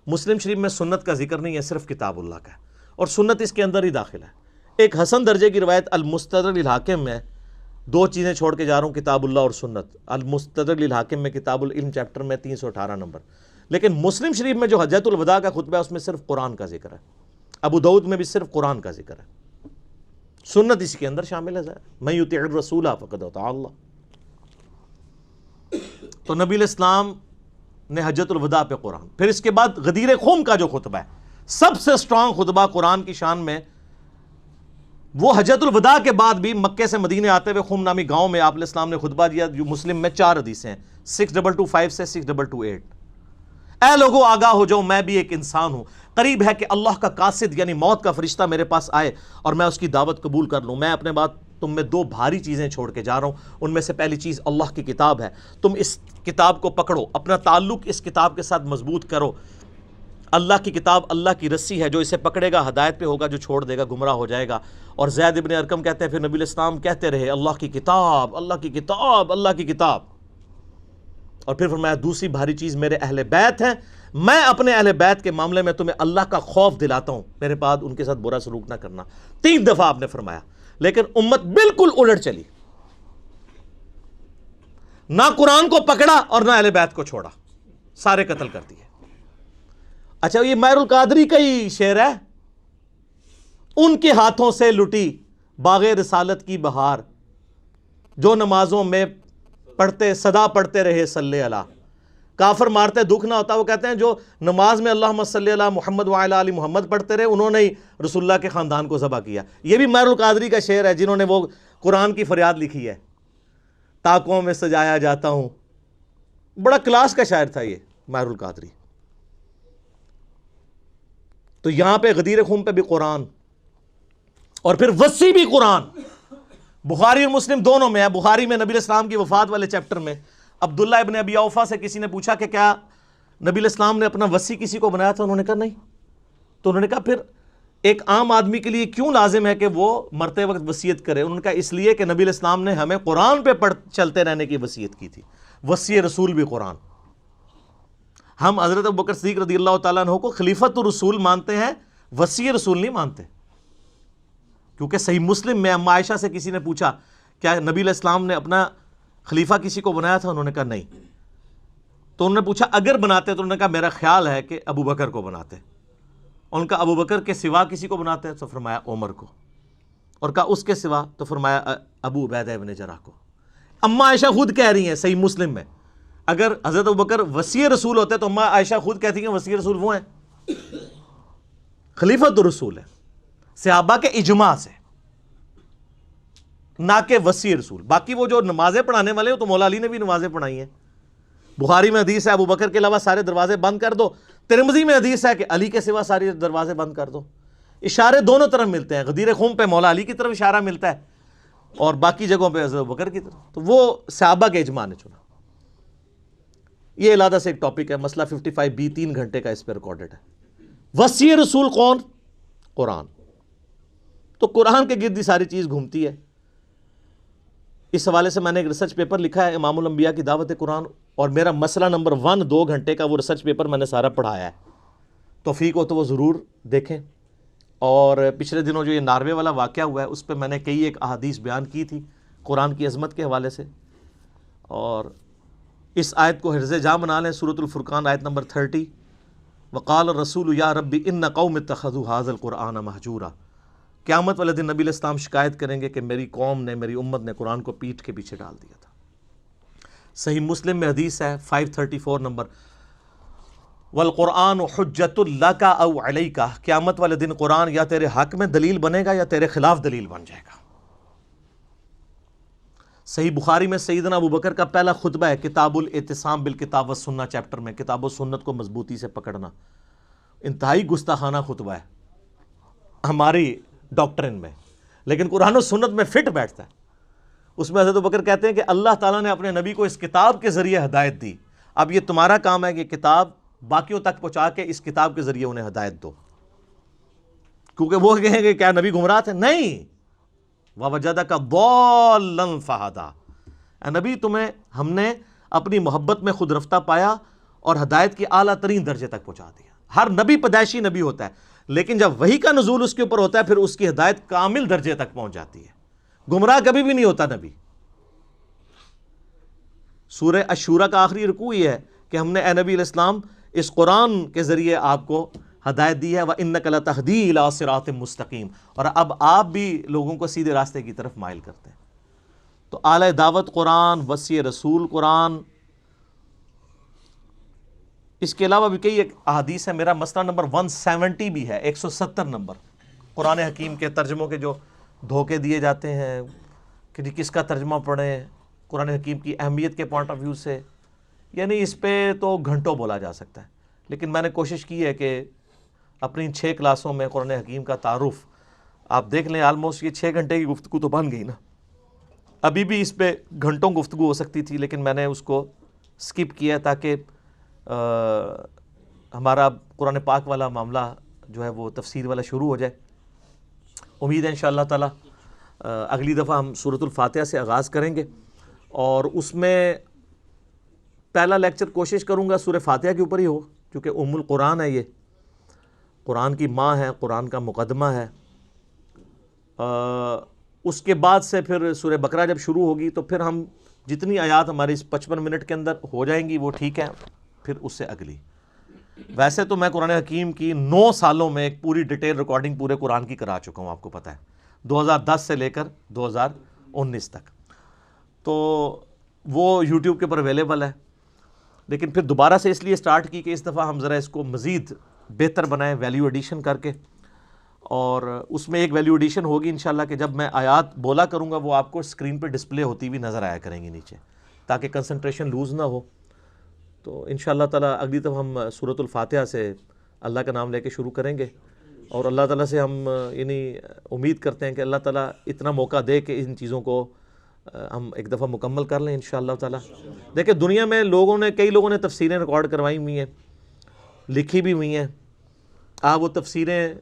[SPEAKER 1] مسلم شریف میں سنت کا ذکر نہیں ہے، صرف کتاب اللہ کا ہے، اور سنت اس کے اندر ہی داخل ہے۔ ایک حسن درجے کی روایت المستدرک للحاکم میں دو چیزیں چھوڑ کے جا رہا ہوں، کتاب اللہ اور سنت۔ المستدرک للحاکم میں کتاب العلم چیپٹر میں 318 نمبر، لیکن مسلم شریف میں جو حجۃ الوداع کا خطبہ ہے اس میں صرف قرآن کا ذکر ہے، ابو داؤد میں بھی صرف قرآن کا ذکر ہے، سنت اسی کے اندر شامل ہے۔ من یطع الرسول فقد اطاع اللہ۔ تو نبی الاسلام نے حجۃ الوداع پہ قرآن، پھر اس کے بعد غدیر خم کا جو خطبہ ہے سب سے سٹرانگ خطبہ قرآن کی شان میں، وہ حجۃ الوداع کے بعد بھی مکے سے مدینے آتے ہوئے خم نامی گاؤں میں آپ علیہ السلام نے خطبہ دیا، جو مسلم میں 4 حدیثیں ہیں، 6225 سے 6228۔ اے لوگو آگاہ ہو جاؤ، میں بھی ایک انسان ہوں، قریب ہے کہ اللہ کا قاصد یعنی موت کا فرشتہ میرے پاس آئے اور میں اس کی دعوت قبول کر لوں۔ میں اپنے بعد تم میں 2 بھاری چیزیں چھوڑ کے جا رہا ہوں، ان میں سے پہلی چیز اللہ کی کتاب ہے، تم اس کتاب کو پکڑو، اپنا تعلق اس کتاب کے ساتھ مضبوط کرو۔ اللہ کی کتاب اللہ کی رسی ہے، جو اسے پکڑے گا ہدایت پہ ہوگا، جو چھوڑ دے گا گمراہ ہو جائے گا۔ اور زید ابن ارقم کہتے ہیں پھر نبی الاسلام کہتے رہے اللہ کی کتاب، اللہ کی کتاب، اللہ کی کتاب۔ اور پھر فرمایا دوسری بھاری چیز میرے اہل بیت ہیں، میں اپنے اہل بیت کے معاملے میں تمہیں اللہ کا خوف دلاتا ہوں، میرے بعد ان کے ساتھ برا سلوک نہ کرنا۔ 3 دفعہ آپ نے فرمایا، لیکن امت بالکل الٹ چلی، نہ قرآن کو پکڑا اور نہ اہل بیت کو چھوڑا، سارے قتل کر دیے۔ اچھا یہ ماہر القادری کا ہی شعر ہے، ان کے ہاتھوں سے لٹی باغ رسالت کی بہار، جو نمازوں میں پڑھتے صدا پڑھتے رہے صلی اللہ۔ کافر مارتے دکھ نہ ہوتا، وہ کہتے ہیں جو نماز میں اللہم صلی اللہ محمد وعلی آل محمد پڑھتے رہے انہوں نے ہی رسول اللہ کے خاندان کو ذبح کیا۔ یہ بھی ماہر القادری کا شعر ہے، جنہوں نے وہ قرآن کی فریاد لکھی ہے، تاکوں میں سجایا جاتا ہوں۔ بڑا کلاس کا شاعر تھا یہ ماہر القادری۔ تو یہاں پہ غدیر خم پہ بھی قرآن، اور پھر وسیع بھی قرآن، بخاری اور مسلم دونوں میں ہے۔ بخاری میں نبی علیہ السلام کی وفات والے چیپٹر میں عبداللہ ابن ابی اوفا سے کسی نے پوچھا کہ کیا نبی علیہ السلام نے اپنا وصی کسی کو بنایا تھا؟ انہوں نے کہا نہیں۔ تو انہوں نے کہا پھر ایک عام آدمی کے لیے کیوں لازم ہے کہ وہ مرتے وقت وصیت کرے؟ انہوں نے کہا اس لیے کہ نبی علیہ السلام نے ہمیں قرآن پہ چلتے رہنے کی وصیت کی تھی، وصی رسول بھی قرآن۔ ہم حضرت ابوبکر صدیق رضی اللہ تعالیٰ عنہ کو خلیفۃ الرسول مانتے ہیں، وصی رسول نہیں مانتے، کیونکہ صحیح مسلم میں اما عائشہ سے کسی نے پوچھا کیا نبی علیہ السلام نے اپنا خلیفہ کسی کو بنایا تھا؟ انہوں نے کہا نہیں۔ تو انہوں نے پوچھا اگر بناتے تو انہوں نے کہا میرا خیال ہے کہ ابو بکر کو بناتے۔ ان کا ابو بکر کے سوا کسی کو بناتے تو فرمایا عمر کو، اور کہا اس کے سوا تو فرمایا ابو عبیدہ ابن جراح کو۔ اما عائشہ خود کہہ رہی ہیں صحیح مسلم میں، اگر حضرت ابوبکر وصی رسول ہوتے تو اما عائشہ خود کہتی ہیں وصی رسول وہ ہیں، خلیفۃ الرسول ہے، صحابہ کے اجماع سے، نہ کہ وصی رسول۔ باقی وہ جو نمازیں پڑھانے والے ہیں تو مولا علی نے بھی نمازیں پڑھائی ہیں۔ بخاری میں حدیث ہے ابو بکر کے علاوہ سارے دروازے بند کر دو، ترمذی میں حدیث ہے کہ علی کے سوا سارے دروازے بند کر دو۔ اشارے دونوں طرف ملتے ہیں، غدیر خم پہ مولا علی کی طرف اشارہ ملتا ہے اور باقی جگہوں پہ حضرت ابو بکر کی طرف، تو وہ صحابہ کے اجماع نے چنا۔ یہ علیحدہ سے ایک ٹاپک ہے، مسئلہ 55B 3 گھنٹے کا اس پہ ریکارڈڈ ہے۔ وصی رسول کون؟ قرآن۔ تو قرآن کے گرد ہی ساری چیز گھومتی ہے۔ اس حوالے سے میں نے ایک ریسرچ پیپر لکھا ہے امام الانبیاء کی دعوت قرآن، اور میرا مسئلہ نمبر 1 2 گھنٹے کا وہ ریسرچ پیپر میں نے سارا پڑھایا ہے، توفیق ہو تو وہ ضرور دیکھیں۔ اور پچھلے دنوں جو یہ ناروے والا واقعہ ہوا ہے اس پہ میں نے کئی ایک احادیث بیان کی تھی قرآن کی عظمت کے حوالے سے، اور اس آیت کو حرز جاں بنا لیں، سورۃ الفرقان آیت نمبر 30، وقال الرسول یا رب ان قوم اتخذوا ھذا القرآن مہجورا۔ قیامت والے دن نبی علیہ السلام شکایت کریں گے کہ میری قوم نے، میری امت نے قرآن کو پیٹھ کے پیچھے ڈال دیا تھا۔ صحیح مسلم میں حدیث ہے 534 نمبر، والقرآن حجت لک او علیک، قیامت والے دن قرآن یا تیرے حق میں دلیل بنے گا یا تیرے خلاف دلیل بن جائے گا۔ صحیح بخاری میں سیدنا ابو بکر کا پہلا خطبہ ہے کتاب الاعتصام بالکتاب والسنہ چیپٹر میں، کتاب و سنت کو مضبوطی سے پکڑنا۔ انتہائی گستاخانہ خطبہ ہے ہماری ڈاکٹرن میں، لیکن قرآن و سنت میں فٹ بیٹھتا ہے۔ اس میں حضرت ابوبکر کہتے ہیں کہ اللہ تعالیٰ نے اپنے نبی کو اس کتاب کے ذریعے ہدایت دی، اب یہ تمہارا کام ہے کہ کتاب باقیوں تک پہنچا کے اس کتاب کے ذریعے انہیں ہدایت دو، کیونکہ وہ کہیں گے کیا نبی گمراہ تھے؟ نہیں، وَوَجَدَكَ ضَالًّا فَهَدَىٰ، اے نبی تمہیں ہم نے اپنی محبت میں خود رفتہ پایا اور ہدایت کی اعلیٰ ترین درجے تک پہنچا دیا۔ ہر نبی پیدائشی نبی ہوتا ہے، لیکن جب وحی کا نزول اس کے اوپر ہوتا ہے پھر اس کی ہدایت کامل درجے تک پہنچ جاتی ہے، گمراہ کبھی بھی نہیں ہوتا نبی۔ سورہ الشورى کا آخری رکوع یہ ہے کہ ہم نے اے نبی علیہ السلام اس قرآن کے ذریعے آپ کو ہدایت دی ہے، وَإِنَّكَ لَتَهْدِي إِلَىٰ صِرَاطٍ مُسْتَقِيمٍ، اور اب آپ بھی لوگوں کو سیدھے راستے کی طرف مائل کرتے ہیں۔ تو اعلی دعوت قرآن، وصی رسول قرآن، اس کے علاوہ بھی کئی ایک احادیث ہیں۔ میرا مسئلہ نمبر 170 بھی ہے، 170 نمبر، قرآن حکیم کے ترجموں کے جو دھوکے دیے جاتے ہیں کہ جی کس کا ترجمہ پڑھیں قرآن حکیم کی اہمیت کے پوائنٹ آف ویو سے، یعنی اس پہ تو گھنٹوں بولا جا سکتا ہے، لیکن میں نے کوشش کی ہے کہ اپنی 6 کلاسوں میں قرآن حکیم کا تعارف آپ دیکھ لیں، آلموسٹ یہ 6 گھنٹے کی گفتگو تو بن گئی نا۔ ابھی بھی اس پہ گھنٹوں گفتگو ہو سکتی تھی، لیکن میں نے اس کو سکپ کیا تاکہ ہمارا قرآن پاک والا معاملہ جو ہے وہ تفسیر والا شروع ہو جائے۔ امید ہے انشاءاللہ تعالی اگلی دفعہ ہم سورۃ الفاتحہ سے آغاز کریں گے، اور اس میں پہلا لیکچر کوشش کروں گا سورہ فاتحہ کے اوپر ہی ہو، کیونکہ ام القرآن ہے، یہ قرآن کی ماں ہے، قرآن کا مقدمہ ہے۔ اس کے بعد سے پھر سورہ بقرہ جب شروع ہوگی تو پھر ہم جتنی آیات ہماری اس 55 منٹ کے اندر ہو جائیں گی وہ ٹھیک ہے، پھر اس سے اگلی۔ ویسے تو میں قرآن حکیم کی 9 سالوں میں ایک پوری ڈیٹیل ریکارڈنگ پورے قرآن کی کرا چکا ہوں، آپ کو پتہ ہے، 2010 سے لے کر 2019 تک، تو وہ یوٹیوب کے اوپر اویلیبل ہے۔ لیکن پھر دوبارہ سے اس لیے سٹارٹ کی کہ اس دفعہ ہم ذرا اس کو مزید بہتر بنائیں ویلیو ایڈیشن کر کے، اور اس میں ایک ویلیو ایڈیشن ہوگی انشاءاللہ کہ جب میں آیات بولا کروں گا وہ آپ کو اسکرین پہ ڈسپلے ہوتی ہوئی نظر آیا کریں گی نیچے، تاکہ کنسنٹریشن لوز نہ ہو۔ تو انشاءاللہ تعالی اگلی دفعہ ہم سورۃ الفاتحہ سے اللہ کا نام لے کے شروع کریں گے، اور اللہ تعالیٰ سے ہم یعنی امید کرتے ہیں کہ اللہ تعالیٰ اتنا موقع دے کہ ان چیزوں کو ہم ایک دفعہ مکمل کر لیں انشاءاللہ تعالیٰ۔ دیکھیں دنیا میں کئی لوگوں نے تفسیریں ریکارڈ کروائی ہوئی ہیں، لکھی بھی ہوئی ہیں، آپ وہ تفسیریں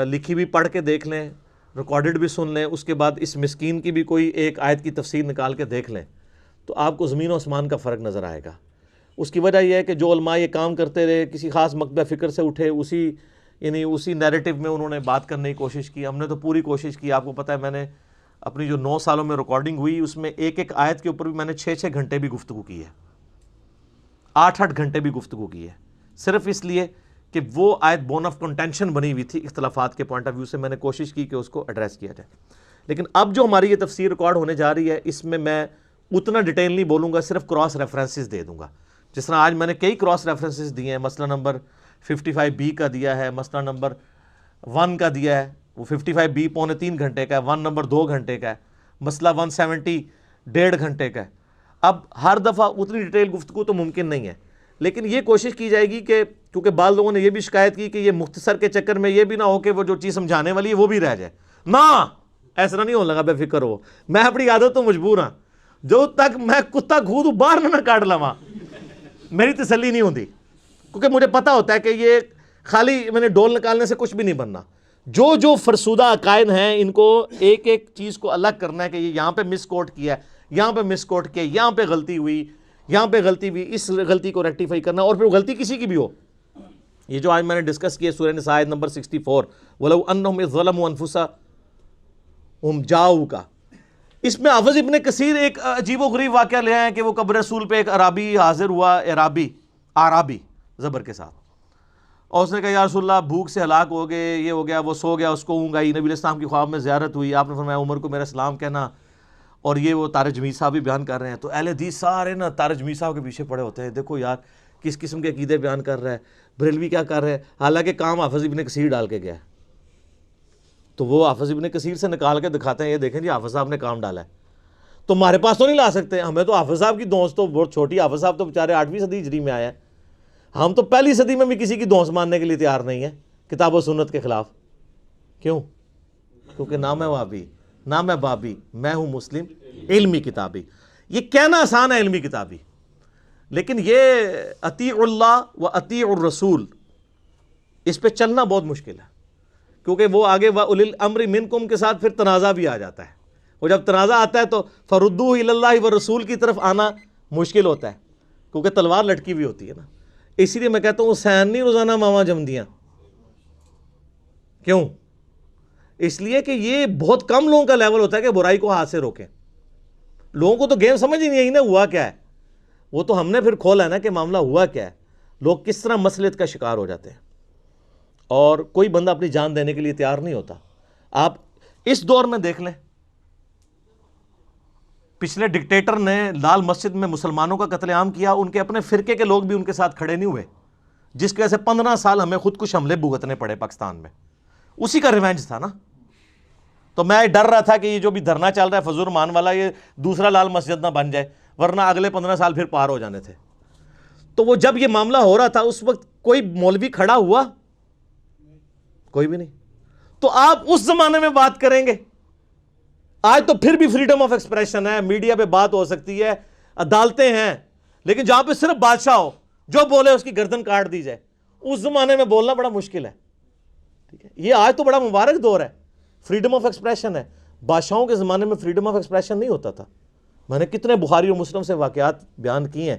[SPEAKER 1] لکھی بھی پڑھ کے دیکھ لیں، ریکارڈڈ بھی سن لیں، اس کے بعد اس مسکین کی بھی کوئی ایک آیت کی تفسیر نکال کے دیکھ لیں، تو آپ کو زمین و آسمان کا فرق نظر آئے گا۔ اس کی وجہ یہ ہے کہ جو علماء یہ کام کرتے رہے، کسی خاص مکتبہ فکر سے اٹھے، اسی نیریٹو میں انہوں نے بات کرنے کی کوشش کی۔ ہم نے تو پوری کوشش کی، آپ کو پتہ ہے میں نے اپنی جو 9 سالوں میں ریکارڈنگ ہوئی اس میں ایک آیت کے اوپر بھی میں نے 6 گھنٹے بھی گفتگو کی ہے، 8 گھنٹے بھی گفتگو کی ہے، صرف اس لیے کہ وہ آیت بون آف کنٹینشن بنی ہوئی تھی اختلافات کے پوائنٹ آف ویو سے، میں نے کوشش کی کہ اس کو ایڈریس کیا جائے۔ لیکن اب جو ہماری یہ تفسیر ریکارڈ ہونے جا رہی ہے اس میں میں اتنا ڈیٹیل نہیں بولوں گا، صرف کراس ریفرنسز دے دوں گا۔ جس طرح آج میں نے کئی کراس ریفرنسز دیے ہیں، مسئلہ نمبر 55B کا دیا ہے، مسئلہ نمبر 1 کا دیا ہے، وہ 55B 2.25 گھنٹے کا ہے، 1 نمبر 2 گھنٹے کا ہے، مسئلہ 170 1.5 گھنٹے کا ہے۔ اب ہر دفعہ اتنی ڈیٹیل گفتگو تو ممکن نہیں ہے، لیکن یہ کوشش کی جائے گی کہ کیونکہ بعض لوگوں نے یہ بھی شکایت کی کہ یہ مختصر کے چکر میں یہ بھی نہ ہو کہ وہ جو چیز سمجھانے والی ہے وہ بھی رہ جائے، نہ ایسا نہیں ہونے لگا، بے فکر ہو، میں اپنی عادت تو مجبور ہاں، جو تک میں کتا گھودوں باہر نہ کاٹ لواں میری تسلی نہیں ہوتی، کیونکہ مجھے پتہ ہوتا ہے کہ یہ خالی میں نے ڈول نکالنے سے کچھ بھی نہیں بننا۔ جو فرسودہ عقائد ہیں ان کو ایک ایک چیز کو الگ کرنا ہے کہ یہ یہاں پہ مس کوٹ کیا ہے، یہاں پہ مس کوٹ کیا، یہاں پہ غلطی ہوئی، یہاں پہ غلطی ہوئی، اس غلطی کو ریکٹیفائی کرنا، اور پھر غلطی کسی کی بھی ہو۔ یہ جو آج میں نے ڈسکس کیا سورہ نساء آیت نمبر 64 وَلَوْ أَنَّهُمْ إِذْ ظَلَمُوا أَنفُسَهُمْ جَاءُوكَ کا، اس میں حافظ ابن کثیر ایک عجیب و غریب واقعہ لے آئے کہ وہ قبر رسول پہ ایک عرابی حاضر ہوا، عرابی زبر کے ساتھ، اور اس نے کہا یا رسول اللہ بھوک سے ہلاک ہو گئے، یہ ہو گیا، وہ سو گیا، اس کو اونگ آئی، نبی علیہ السلام کی خواب میں زیارت ہوئی، آپ نے فرمایا عمر کو میرا سلام کہنا، اور یہ وہ تارج جمیل صاحب بھی بیان کر رہے ہیں۔ تو اہل حدیث سارے نا تارج جمیل صاحب کے پیچھے پڑے ہوتے ہیں، دیکھو یار کس قسم کے عقیدے بیان کر رہا ہے، بریلوی کیا کر رہے ہیں، حالانکہ کام حافظ ابن کثیر ڈال کے گیا ہے، تو وہ حافظ ابن کثیر سے نکال کے دکھاتے ہیں، یہ دیکھیں جی حافظ صاحب نے کام ڈالا ہے، تو ہمارے پاس تو نہیں لا سکتے، ہمیں تو حافظ صاحب کی دونس تو بہت چھوٹی، حافظ صاحب تو بیچارے 8ویں صدی ہجری میں آیا ہے، ہم تو پہلی صدی میں بھی کسی کی دونس ماننے کے لیے تیار نہیں ہے کتاب و سنت کے خلاف۔ کیوں؟ کیونکہ نہ میں وہابی نہ میں بابی، میں ہوں مسلم علمی کتابی۔ یہ کہنا آسان ہے علمی کتابی، لیکن یہ اطیع اللہ و اطیع الرسول، اس پہ چلنا بہت مشکل ہے کیونکہ وہ آگے وَأُولِي الْأَمْرِ مِنْكُمْ کے ساتھ پھر تنازع بھی آ جاتا ہے، اور جب تنازع آتا ہے تو فَرُدُّوهُ إِلَى اللَّهِ وَالرَّسُولِ کی طرف آنا مشکل ہوتا ہے، کیونکہ تلوار لٹکی ہوئی ہوتی ہے نا۔ اسی لیے میں کہتا ہوں حسین نہیں روزانہ ماما جمدیاں، کیوں؟ اس لیے کہ یہ بہت کم لوگوں کا لیول ہوتا ہے کہ برائی کو ہاتھ سے روکیں۔ لوگوں کو تو گیم سمجھ ہی نہیں آئی نا ہوا کیا ہے، وہ تو ہم نے پھر کھولا ہے نا کہ معاملہ ہوا کیا ہے، لوگ کس طرح مسلط کا شکار ہو جاتے ہیں، اور کوئی بندہ اپنی جان دینے کے لیے تیار نہیں ہوتا۔ آپ اس دور میں دیکھ لیں، پچھلے ڈکٹیٹر نے لال مسجد میں مسلمانوں کا قتل عام کیا، ان کے اپنے فرقے کے لوگ بھی ان کے ساتھ کھڑے نہیں ہوئے، جس کی وجہ سے 15 سال ہمیں خودکش حملے بھگتنے پڑے پاکستان میں۔ اسی کا ریونج تھا نا۔ تو میں ڈر رہا تھا کہ یہ جو بھی دھرنا چل رہا ہے فضول مان والا، یہ دوسرا لال مسجد نہ بن جائے، ورنہ اگلے 15 سال پھر پار ہو جانے تھے۔ تو وہ جب یہ معاملہ ہو رہا تھا اس وقت کوئی مولوی کھڑا ہوا؟ کوئی بھی نہیں۔ تو آپ اس زمانے میں بات کریں گے؟ آج تو پھر بھی فریڈم آف ایکسپریشن ہے، میڈیا پہ بات ہو سکتی ہے، عدالتیں ہیں، لیکن جہاں پہ صرف بادشاہ ہو، جو بولے اس کی گردن کاٹ دی جائے، اس زمانے میں بولنا بڑا مشکل ہے۔ ٹھیک ہے، یہ آج تو بڑا مبارک دور ہے، فریڈم آف ایکسپریشن ہے۔ بادشاہوں کے زمانے میں فریڈم آف ایکسپریشن نہیں ہوتا تھا۔ میں نے کتنے بخاری اور مسلم سے واقعات بیان کی ہیں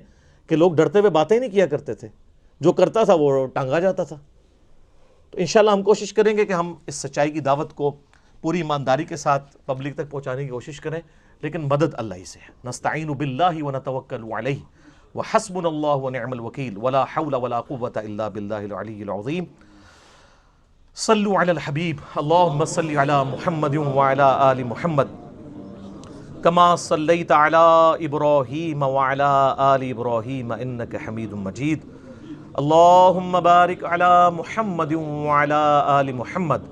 [SPEAKER 1] کہ لوگ ڈرتے ہوئے باتیں ہی نہیں کیا کرتے تھے، جو کرتا تھا وہ ٹانگا جاتا تھا۔ تو انشاءاللہ ہم کوشش کریں گے کہ ہم اس سچائی کی دعوت کو پوری ایمانداری کے ساتھ پبلک تک پہنچانے کی کوشش کریں، لیکن مدد اللہ ہی سے ہے۔ نستعین باللہ ونتوکل علیہ وحسبنا اللہ ونعم الوکیل ولا حول ولا قوة الا باللہ العلی العظیم۔ صلوا علی الحبیب اللہم صلی علی محمد وعلی آل محمد کما صلیت علی ابراہیم وعلی آل ابراہیم انک حمید مجید۔ اللہم بارک علی محمد وعلی آل محمد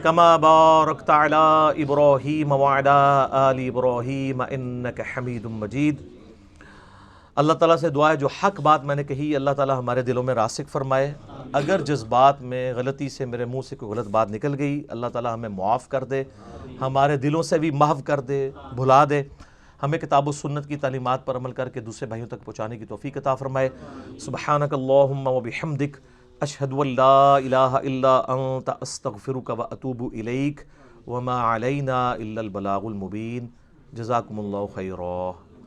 [SPEAKER 1] کما بارکت علی ابراہیم وعلی آل ابراہیم انک حمید مجید۔ اللہ تعالیٰ سے دعا ہے جو حق بات میں نے کہی اللہ تعالیٰ ہمارے دلوں میں راسخ فرمائے۔ اگر جس بات میں غلطی سے میرے منہ سے کوئی غلط بات نکل گئی اللہ تعالیٰ ہمیں معاف کر دے، ہمارے دلوں سے بھی محو کر دے، بھلا دے، ہمیں کتاب و سنت کی تعلیمات پر عمل کر کے دوسرے بھائیوں تک پہنچانے کی توفیق عطا فرمائے۔ سبحانک اللہم و بحمدک اشہد ان لا الہ الا انت استغفرک و اتوب الیک وما علینا الا البلاغ المبین۔ جزاکم اللہ خیرا۔